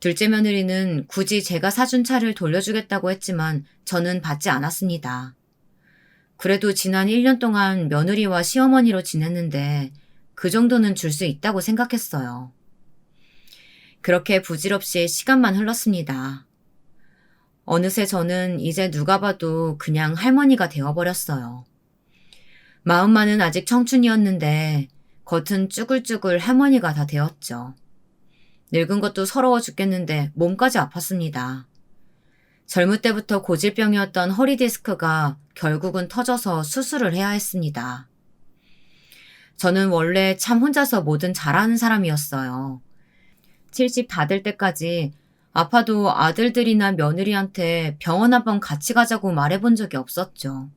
둘째 며느리는 굳이 제가 사준 차를 돌려주겠다고 했지만 저는 받지 않았습니다. 그래도 지난 1년 동안 며느리와 시어머니로 지냈는데 그 정도는 줄 수 있다고 생각했어요. 그렇게 부질없이 시간만 흘렀습니다. 어느새 저는 이제 누가 봐도 그냥 할머니가 되어버렸어요. 마음만은 아직 청춘이었는데 겉은 쭈글쭈글 할머니가 다 되었죠. 늙은 것도 서러워 죽겠는데 몸까지 아팠습니다. 젊을 때부터 고질병이었던 허리 디스크가 결국은 터져서 수술을 해야 했습니다. 저는 원래 참 혼자서 뭐든 잘하는 사람이었어요. 70 다 될 때까지 아파도 아들들이나 며느리한테 병원 한번 같이 가자고 말해본 적이 없었죠.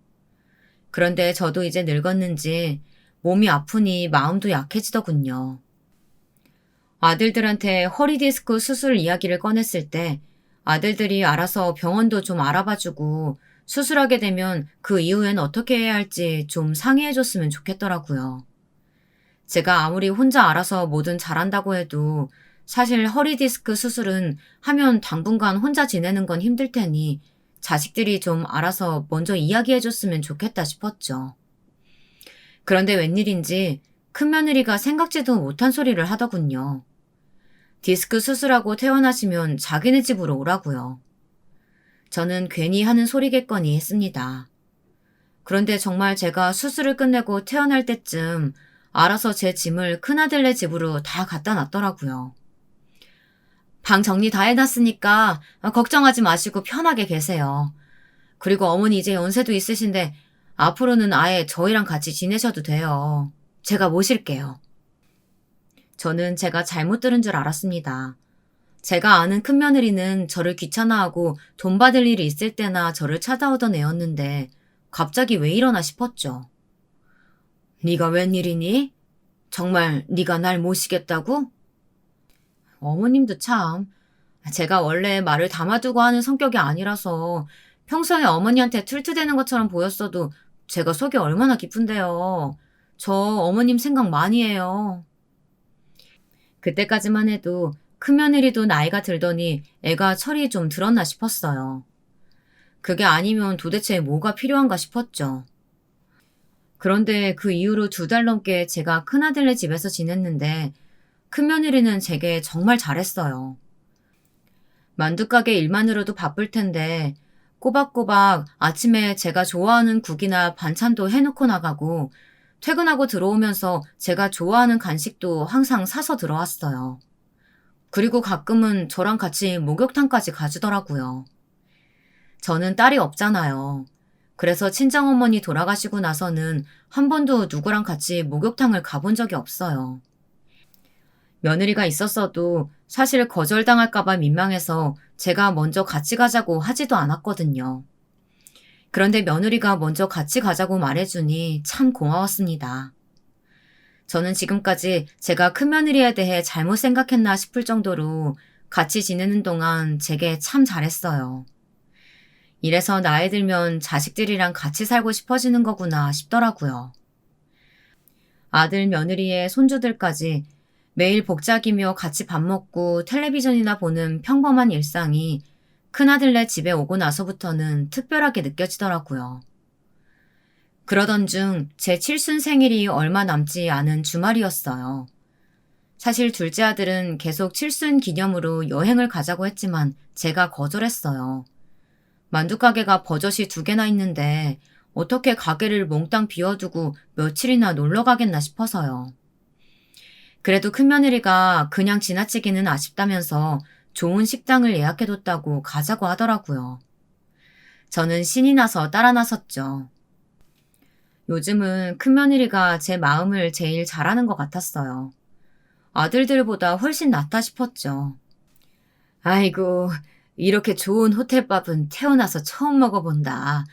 그런데 저도 이제 늙었는지 몸이 아프니 마음도 약해지더군요. 아들들한테 허리 디스크 수술 이야기를 꺼냈을 때 아들들이 알아서 병원도 좀 알아봐주고 수술하게 되면 그 이후엔 어떻게 해야 할지 좀 상의해줬으면 좋겠더라고요. 제가 아무리 혼자 알아서 뭐든 잘한다고 해도 사실 허리 디스크 수술은 하면 당분간 혼자 지내는 건 힘들 테니 자식들이 좀 알아서 먼저 이야기해줬으면 좋겠다 싶었죠. 그런데 웬일인지 큰며느리가 생각지도 못한 소리를 하더군요. 디스크 수술하고 퇴원하시면 자기네 집으로 오라고요. 저는 괜히 하는 소리겠거니 했습니다. 그런데 정말 제가 수술을 끝내고 퇴원할 때쯤 알아서 제 짐을 큰아들네 집으로 다 갖다 놨더라고요. 방 정리 다 해놨으니까 걱정하지 마시고 편하게 계세요. 그리고 어머니 이제 연세도 있으신데 앞으로는 아예 저희랑 같이 지내셔도 돼요. 제가 모실게요. 저는 제가 잘못 들은 줄 알았습니다. 제가 아는 큰며느리는 저를 귀찮아하고 돈 받을 일이 있을 때나 저를 찾아오던 애였는데 갑자기 왜 이러나 싶었죠. 네가 웬일이니? 정말 네가 날 모시겠다고? 어머님도 참. 제가 원래 말을 담아두고 하는 성격이 아니라서 평소에 어머니한테 툴툴대는 것처럼 보였어도 제가 속이 얼마나 깊은데요. 저 어머님 생각 많이 해요. 그때까지만 해도 큰며느리도 나이가 들더니 애가 철이 좀 들었나 싶었어요. 그게 아니면 도대체 뭐가 필요한가 싶었죠. 그런데 그 이후로 2달 넘게 제가 큰아들네 집에서 지냈는데 큰며느리는 제게 정말 잘했어요. 만두가게 일만으로도 바쁠 텐데 꼬박꼬박 아침에 제가 좋아하는 국이나 반찬도 해놓고 나가고 퇴근하고 들어오면서 제가 좋아하는 간식도 항상 사서 들어왔어요. 그리고 가끔은 저랑 같이 목욕탕까지 가주더라고요. 저는 딸이 없잖아요. 그래서 친정어머니 돌아가시고 나서는 한 번도 누구랑 같이 목욕탕을 가본 적이 없어요. 며느리가 있었어도 사실 거절당할까봐 민망해서 제가 먼저 같이 가자고 하지도 않았거든요. 그런데 며느리가 먼저 같이 가자고 말해주니 참 고마웠습니다. 저는 지금까지 제가 큰며느리에 대해 잘못 생각했나 싶을 정도로 같이 지내는 동안 제게 참 잘했어요. 이래서 나이 들면 자식들이랑 같이 살고 싶어지는 거구나 싶더라고요. 아들 며느리의 손주들까지 매일 복작이며 같이 밥 먹고 텔레비전이나 보는 평범한 일상이 큰아들네 집에 오고 나서부터는 특별하게 느껴지더라고요. 그러던 중 제 칠순 생일이 얼마 남지 않은 주말이었어요. 사실 둘째 아들은 계속 칠순 기념으로 여행을 가자고 했지만 제가 거절했어요. 만두가게가 버젓이 2개나 있는데 어떻게 가게를 몽땅 비워두고 며칠이나 놀러 가겠나 싶어서요. 그래도 큰며느리가 그냥 지나치기는 아쉽다면서 좋은 식당을 예약해뒀다고 가자고 하더라고요. 저는 신이 나서 따라 나섰죠. 요즘은 큰며느리가 제 마음을 제일 잘하는 것 같았어요. 아들들보다 훨씬 낫다 싶었죠. 아이고, 이렇게 좋은 호텔밥은 태어나서 처음 먹어본다.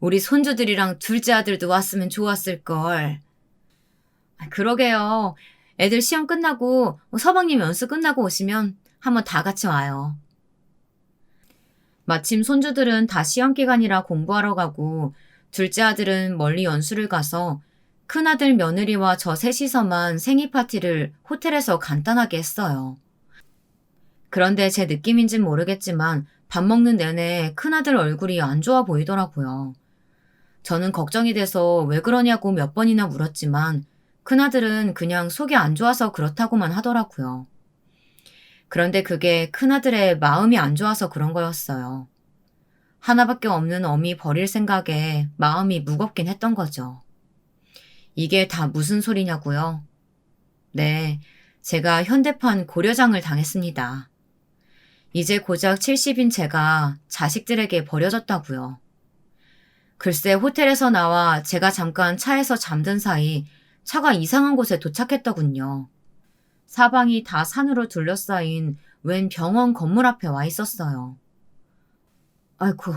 우리 손주들이랑 둘째 아들도 왔으면 좋았을걸. 그러게요. 애들 시험 끝나고 서방님 연수 끝나고 오시면 한번 다 같이 와요. 마침 손주들은 다 시험 기간이라 공부하러 가고 둘째 아들은 멀리 연수를 가서 큰아들 며느리와 저 셋이서만 생일 파티를 호텔에서 간단하게 했어요. 그런데 제 느낌인진 모르겠지만 밥 먹는 내내 큰아들 얼굴이 안 좋아 보이더라고요. 저는 걱정이 돼서 왜 그러냐고 몇 번이나 물었지만 큰아들은 그냥 속이 안 좋아서 그렇다고만 하더라고요. 그런데 그게 큰아들의 마음이 안 좋아서 그런 거였어요. 하나밖에 없는 어미 버릴 생각에 마음이 무겁긴 했던 거죠. 이게 다 무슨 소리냐고요? 네, 제가 현대판 고려장을 당했습니다. 이제 고작 70인 제가 자식들에게 버려졌다고요. 글쎄 호텔에서 나와 제가 잠깐 차에서 잠든 사이 차가 이상한 곳에 도착했더군요. 사방이 다 산으로 둘러싸인 웬 병원 건물 앞에 와 있었어요. 아이고,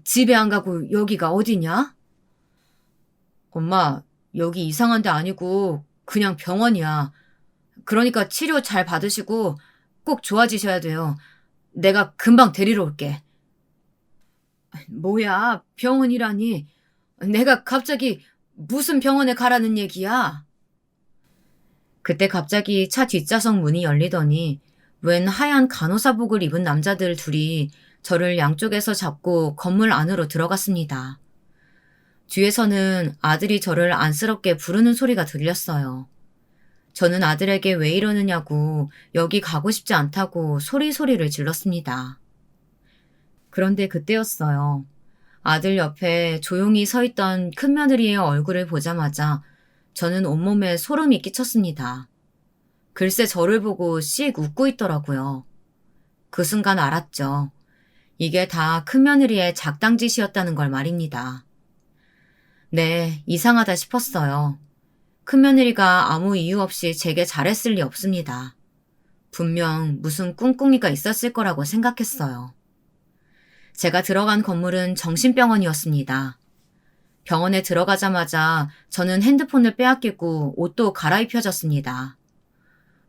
집에 안 가고 여기가 어디냐? 엄마, 여기 이상한 데 아니고 그냥 병원이야. 그러니까 치료 잘 받으시고 꼭 좋아지셔야 돼요. 내가 금방 데리러 올게. 뭐야, 병원이라니. 내가 갑자기 무슨 병원에 가라는 얘기야? 그때 갑자기 차 뒷좌석 문이 열리더니 웬 하얀 간호사복을 입은 남자들 둘이 저를 양쪽에서 잡고 건물 안으로 들어갔습니다. 뒤에서는 아들이 저를 안쓰럽게 부르는 소리가 들렸어요. 저는 아들에게 왜 이러느냐고 여기 가고 싶지 않다고 소리소리를 질렀습니다. 그런데 그때였어요. 아들 옆에 조용히 서 있던 큰며느리의 얼굴을 보자마자 저는 온몸에 소름이 끼쳤습니다. 글쎄 저를 보고 씩 웃고 있더라고요. 그 순간 알았죠. 이게 다 큰며느리의 작당짓이었다는 걸 말입니다. 네, 이상하다 싶었어요. 큰며느리가 아무 이유 없이 제게 잘했을 리 없습니다. 분명 무슨 꿍꿍이가 있었을 거라고 생각했어요. 제가 들어간 건물은 정신병원이었습니다. 병원에 들어가자마자 저는 핸드폰을 빼앗기고 옷도 갈아입혀졌습니다.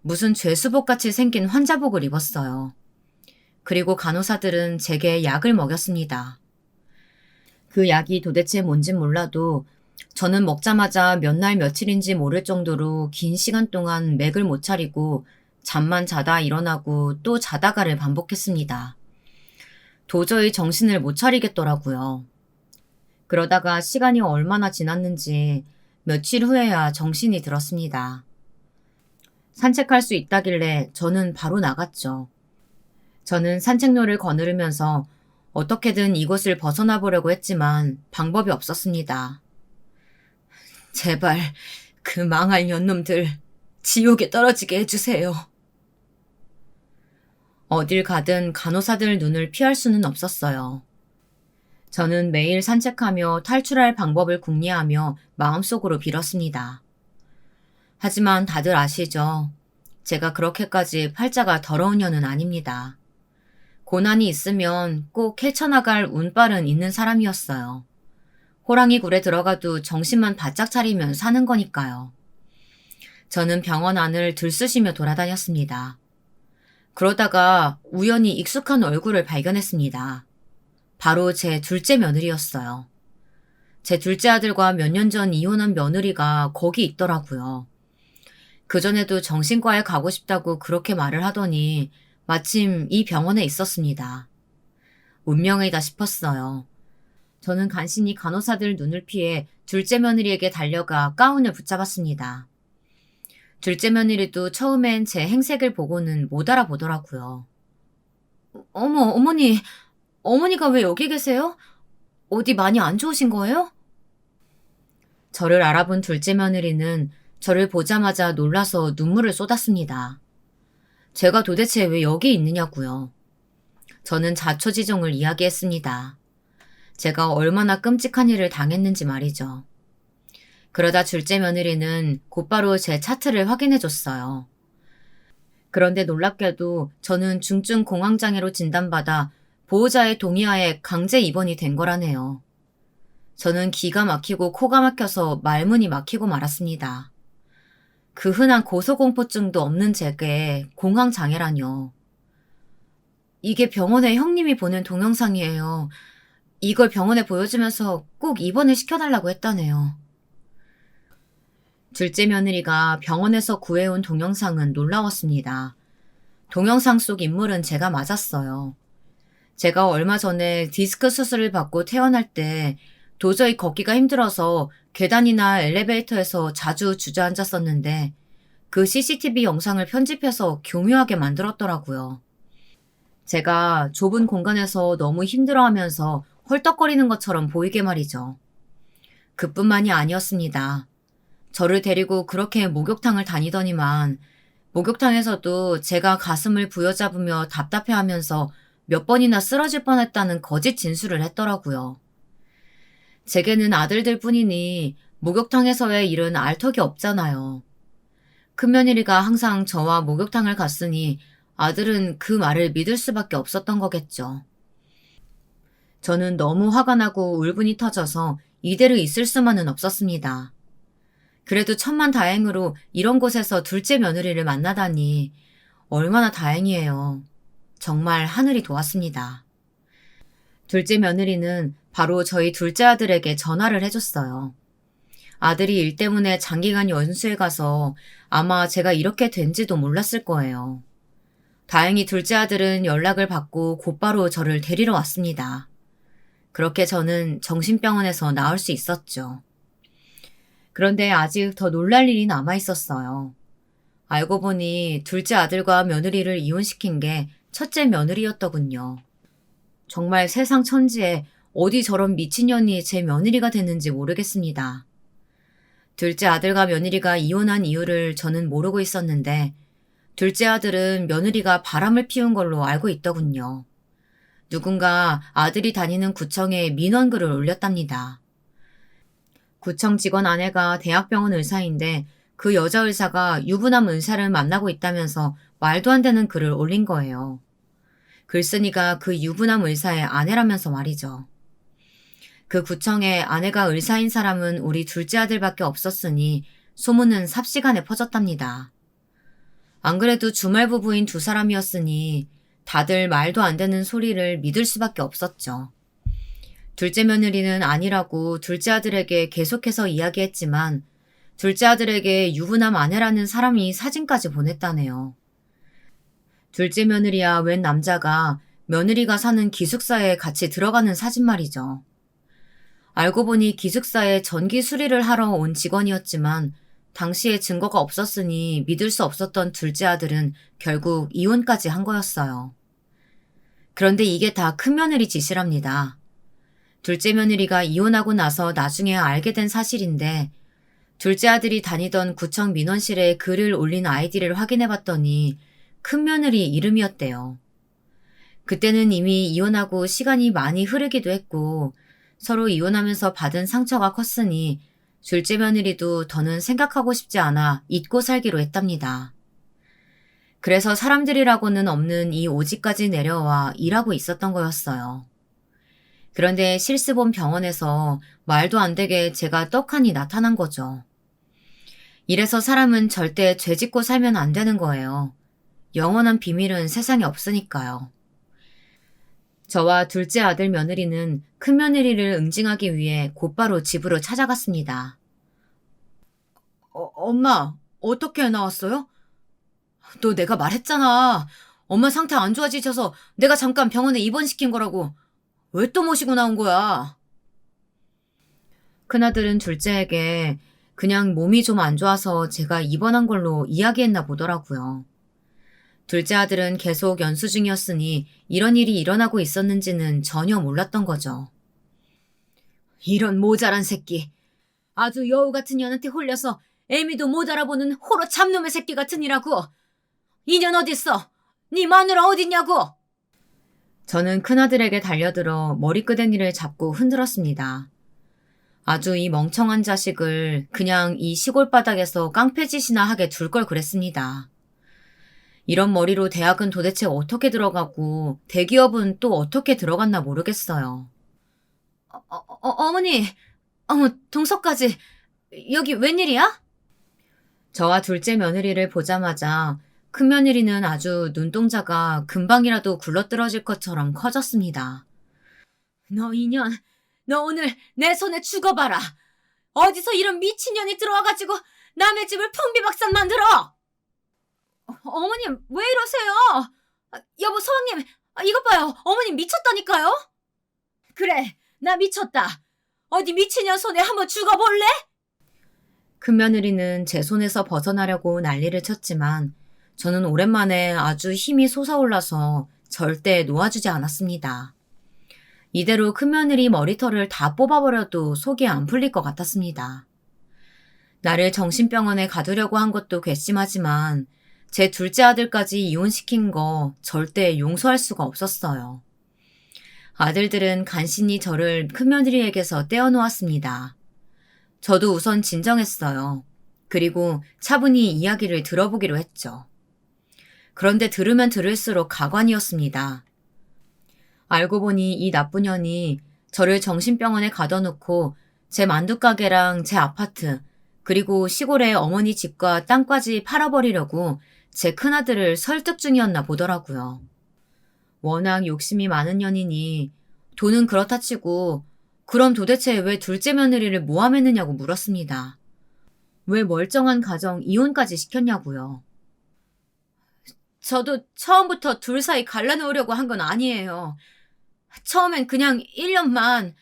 무슨 죄수복같이 생긴 환자복을 입었어요. 그리고 간호사들은 제게 약을 먹였습니다. 그 약이 도대체 뭔진 몰라도 저는 먹자마자 몇 날 며칠인지 모를 정도로 긴 시간 동안 맥을 못 차리고 잠만 자다 일어나고 또 자다가를 반복했습니다. 도저히 정신을 못 차리겠더라고요. 그러다가 시간이 얼마나 지났는지 며칠 후에야 정신이 들었습니다. 산책할 수 있다길래 저는 바로 나갔죠. 저는 산책로를 거느리면서 어떻게든 이곳을 벗어나 보려고 했지만 방법이 없었습니다. 제발 그 망할 년놈들 지옥에 떨어지게 해주세요. 어딜 가든 간호사들 눈을 피할 수는 없었어요. 저는 매일 산책하며 탈출할 방법을 궁리하며 마음속으로 빌었습니다. 하지만 다들 아시죠? 제가 그렇게까지 팔자가 더러운 년은 아닙니다. 고난이 있으면 꼭 헤쳐나갈 운빨은 있는 사람이었어요. 호랑이 굴에 들어가도 정신만 바짝 차리면 사는 거니까요. 저는 병원 안을 들쑤시며 돌아다녔습니다. 그러다가 우연히 익숙한 얼굴을 발견했습니다. 바로 제 둘째 며느리였어요. 제 둘째 아들과 몇 년 전 이혼한 며느리가 거기 있더라고요. 그전에도 정신과에 가고 싶다고 그렇게 말을 하더니 마침 이 병원에 있었습니다. 운명이다 싶었어요. 저는 간신히 간호사들 눈을 피해 둘째 며느리에게 달려가 가운을 붙잡았습니다. 둘째 며느리도 처음엔 제 행색을 보고는 못 알아보더라고요. 어머니, 어머니가 왜 여기 계세요? 어디 많이 안 좋으신 거예요? 저를 알아본 둘째 며느리는 저를 보자마자 놀라서 눈물을 쏟았습니다. 제가 도대체 왜 여기 있느냐고요. 저는 자초지종을 이야기했습니다. 제가 얼마나 끔찍한 일을 당했는지 말이죠. 그러다 둘째 며느리는 곧바로 제 차트를 확인해줬어요. 그런데 놀랍게도 저는 중증 공황장애로 진단받아 보호자의 동의하에 강제 입원이 된 거라네요. 저는 기가 막히고 코가 막혀서 말문이 막히고 말았습니다. 그 흔한 고소공포증도 없는 제게 공황장애라뇨. 이게 병원에 형님이 보낸 동영상이에요. 이걸 병원에 보여주면서 꼭 입원을 시켜달라고 했다네요. 둘째 며느리가 병원에서 구해온 동영상은 놀라웠습니다. 동영상 속 인물은 제가 맞았어요. 제가 얼마 전에 디스크 수술을 받고 퇴원할 때 도저히 걷기가 힘들어서 계단이나 엘리베이터에서 자주 주저앉았었는데 그 CCTV 영상을 편집해서 교묘하게 만들었더라고요. 제가 좁은 공간에서 너무 힘들어하면서 헐떡거리는 것처럼 보이게 말이죠. 그뿐만이 아니었습니다. 저를 데리고 그렇게 목욕탕을 다니더니만 목욕탕에서도 제가 가슴을 부여잡으며 답답해하면서 몇 번이나 쓰러질 뻔했다는 거짓 진술을 했더라고요. 제게는 아들들 뿐이니 목욕탕에서의 일은 알 턱이 없잖아요. 큰며느리가 항상 저와 목욕탕을 갔으니 아들은 그 말을 믿을 수밖에 없었던 거겠죠. 저는 너무 화가 나고 울분이 터져서 이대로 있을 수만은 없었습니다. 그래도 천만다행으로 이런 곳에서 둘째 며느리를 만나다니 얼마나 다행이에요. 정말 하늘이 도왔습니다. 둘째 며느리는 바로 저희 둘째 아들에게 전화를 해줬어요. 아들이 일 때문에 장기간 연수에 가서 아마 제가 이렇게 된지도 몰랐을 거예요. 다행히 둘째 아들은 연락을 받고 곧바로 저를 데리러 왔습니다. 그렇게 저는 정신병원에서 나올 수 있었죠. 그런데 아직 더 놀랄 일이 남아 있었어요. 알고 보니 둘째 아들과 며느리를 이혼시킨 게 첫째 며느리였더군요. 정말 세상 천지에 어디 저런 미친년이 제 며느리가 됐는지 모르겠습니다. 둘째 아들과 며느리가 이혼한 이유를 저는 모르고 있었는데 둘째 아들은 며느리가 바람을 피운 걸로 알고 있더군요. 누군가 아들이 다니는 구청에 민원글을 올렸답니다. 구청 직원 아내가 대학병원 의사인데 그 여자 의사가 유부남 의사를 만나고 있다면서 말도 안 되는 글을 올린 거예요. 글쓴이가 그 유부남 의사의 아내라면서 말이죠. 그 구청에 아내가 의사인 사람은 우리 둘째 아들밖에 없었으니 소문은 삽시간에 퍼졌답니다. 안 그래도 주말 부부인 두 사람이었으니 다들 말도 안 되는 소리를 믿을 수밖에 없었죠. 둘째 며느리는 아니라고 둘째 아들에게 계속해서 이야기했지만 둘째 아들에게 유부남 아내라는 사람이 사진까지 보냈다네요. 둘째 며느리야 웬 남자가 며느리가 사는 기숙사에 같이 들어가는 사진 말이죠. 알고 보니 기숙사에 전기 수리를 하러 온 직원이었지만 당시에 증거가 없었으니 믿을 수 없었던 둘째 아들은 결국 이혼까지 한 거였어요. 그런데 이게 다 큰며느리 짓이랍니다. 둘째 며느리가 이혼하고 나서 나중에 알게 된 사실인데 둘째 아들이 다니던 구청 민원실에 글을 올린 아이디를 확인해봤더니 큰며느리 이름이었대요. 그때는 이미 이혼하고 시간이 많이 흐르기도 했고 서로 이혼하면서 받은 상처가 컸으니 둘째 며느리도 더는 생각하고 싶지 않아 잊고 살기로 했답니다. 그래서 사람들이라고는 없는 이 오지까지 내려와 일하고 있었던 거였어요. 그런데 실습원 병원에서 말도 안 되게 제가 떡하니 나타난 거죠. 이래서 사람은 절대 죄 짓고 살면 안 되는 거예요. 영원한 비밀은 세상에 없으니까요. 저와 둘째 아들 며느리는 큰며느리를 응징하기 위해 곧바로 집으로 찾아갔습니다. 엄마, 어떻게 나왔어요? 너 내가 말했잖아. 엄마 상태 안 좋아지셔서 내가 잠깐 병원에 입원시킨 거라고. 왜 또 모시고 나온 거야? 큰아들은 둘째에게 그냥 몸이 좀 안 좋아서 제가 입원한 걸로 이야기했나 보더라고요. 둘째 아들은 계속 연수 중이었으니 이런 일이 일어나고 있었는지는 전혀 몰랐던 거죠. 이런 모자란 새끼. 아주 여우 같은 년한테 홀려서 애미도 못 알아보는 호로 참놈의 새끼 같은 이라고. 이년 어딨어? 네 마누라 어딨냐고? 저는 큰아들에게 달려들어 머리끄댕이를 잡고 흔들었습니다. 아주 이 멍청한 자식을 그냥 이 시골 바닥에서 깡패짓이나 하게 둘 걸 그랬습니다. 이런 머리로 대학은 도대체 어떻게 들어가고 대기업은 또 어떻게 들어갔나 모르겠어요. 어머니, 어머, 동서까지 여기 웬일이야? 저와 둘째 며느리를 보자마자 큰며느리는 아주 눈동자가 금방이라도 굴러떨어질 것처럼 커졌습니다. 너 이년, 너 오늘 내 손에 죽어봐라. 어디서 이런 미친년이 들어와가지고 남의 집을 풍비박산 만들어. 어머님, 왜 이러세요? 여보, 서방님, 이것 봐요. 어머님 미쳤다니까요? 그래, 나 미쳤다. 어디 미친년 손에 한번 죽어볼래? 큰며느리는 제 손에서 벗어나려고 난리를 쳤지만 저는 오랜만에 아주 힘이 솟아올라서 절대 놓아주지 않았습니다. 이대로 큰며느리 머리털을 다 뽑아버려도 속이 안 풀릴 것 같았습니다. 나를 정신병원에 가두려고 한 것도 괘씸하지만 제 둘째 아들까지 이혼시킨 거 절대 용서할 수가 없었어요. 아들들은 간신히 저를 큰며느리에게서 떼어놓았습니다. 저도 우선 진정했어요. 그리고 차분히 이야기를 들어보기로 했죠. 그런데 들으면 들을수록 가관이었습니다. 알고 보니 이 나쁜 년이 저를 정신병원에 가둬놓고 제 만두가게랑 제 아파트 그리고 시골의 어머니 집과 땅까지 팔아버리려고 제 큰아들을 설득 중이었나 보더라고요. 워낙 욕심이 많은 년이니 돈은 그렇다 치고 그럼 도대체 왜 둘째 며느리를 모함했느냐고 물었습니다. 왜 멀쩡한 가정 이혼까지 시켰냐고요. 저도 처음부터 둘 사이 갈라놓으려고 한 건 아니에요. 처음엔 그냥 1년만,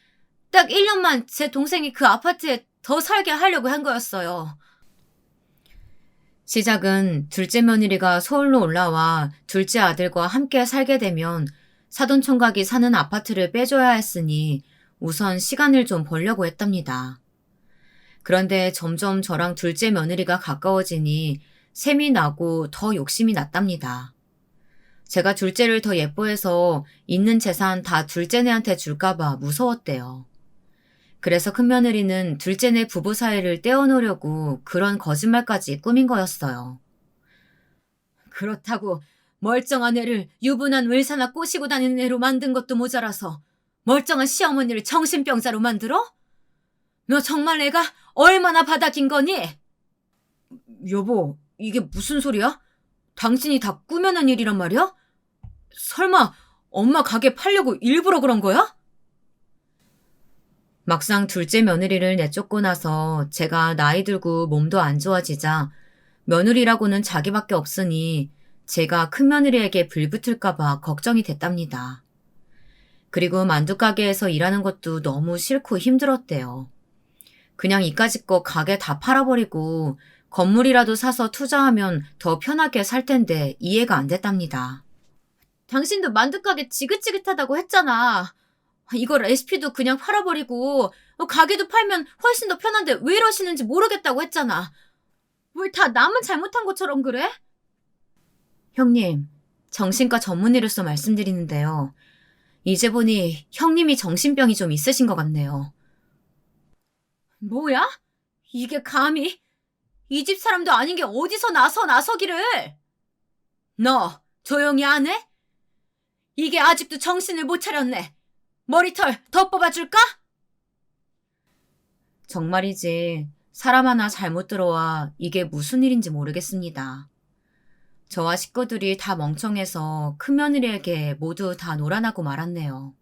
딱 1년만 제 동생이 그 아파트에 더 살게 하려고 한 거였어요. 시작은 둘째 며느리가 서울로 올라와 둘째 아들과 함께 살게 되면 사돈총각이 사는 아파트를 빼줘야 했으니 우선 시간을 좀 벌려고 했답니다. 그런데 점점 저랑 둘째 며느리가 가까워지니 셈이 나고 더 욕심이 났답니다. 제가 둘째를 더 예뻐해서 있는 재산 다 둘째네한테 줄까봐 무서웠대요. 그래서 큰며느리는 둘째네 부부 사이를 떼어놓으려고 그런 거짓말까지 꾸민 거였어요. 그렇다고 멀쩡한 애를 유부남 의사나 꼬시고 다니는 애로 만든 것도 모자라서 멀쩡한 시어머니를 정신병자로 만들어? 너 정말 애가 얼마나 바닥인 거니? 여보, 이게 무슨 소리야? 당신이 다 꾸며낸 일이란 말이야? 설마 엄마 가게 팔려고 일부러 그런 거야? 막상 둘째 며느리를 내쫓고 나서 제가 나이 들고 몸도 안 좋아지자 며느리라고는 자기밖에 없으니 제가 큰며느리에게 불붙을까봐 걱정이 됐답니다. 그리고 만두가게에서 일하는 것도 너무 싫고 힘들었대요. 그냥 이까짓 거 가게 다 팔아버리고 건물이라도 사서 투자하면 더 편하게 살 텐데 이해가 안 됐답니다. 당신도 만두가게 지긋지긋하다고 했잖아. 이거 레시피도 그냥 팔아버리고 가게도 팔면 훨씬 더 편한데 왜 이러시는지 모르겠다고 했잖아. 왜 다 남은 잘못한 것처럼 그래? 형님, 정신과 전문의로서 말씀드리는데요. 이제 보니 형님이 정신병이 좀 있으신 것 같네요. 뭐야? 이게 감히? 이 집 사람도 아닌 게 어디서 나서기를? 너 조용히 안 해? 이게 아직도 정신을 못 차렸네. 머리털 더 뽑아줄까? 정말이지 사람 하나 잘못 들어와 이게 무슨 일인지 모르겠습니다. 저와 식구들이 다 멍청해서 큰며느리에게 모두 다 놀아나고 말았네요.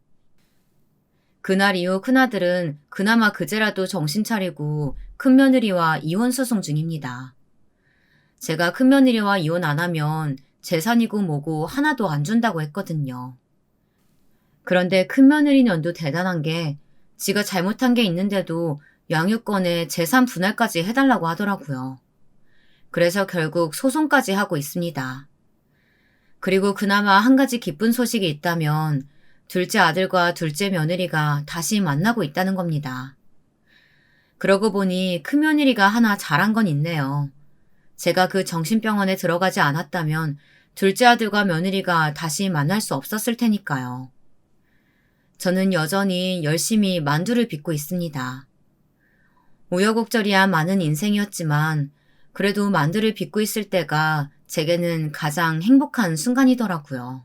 그날 이후 큰아들은 그나마 그제라도 정신 차리고 큰며느리와 이혼 소송 중입니다. 제가 큰며느리와 이혼 안 하면 재산이고 뭐고 하나도 안 준다고 했거든요. 그런데 큰며느리 년도 대단한 게 지가 잘못한 게 있는데도 양육권에 재산 분할까지 해달라고 하더라고요. 그래서 결국 소송까지 하고 있습니다. 그리고 그나마 한 가지 기쁜 소식이 있다면 둘째 아들과 둘째 며느리가 다시 만나고 있다는 겁니다. 그러고 보니 큰며느리가 하나 잘한 건 있네요. 제가 그 정신병원에 들어가지 않았다면 둘째 아들과 며느리가 다시 만날 수 없었을 테니까요. 저는 여전히 열심히 만두를 빚고 있습니다. 우여곡절이야 많은 인생이었지만 그래도 만두를 빚고 있을 때가 제게는 가장 행복한 순간이더라고요.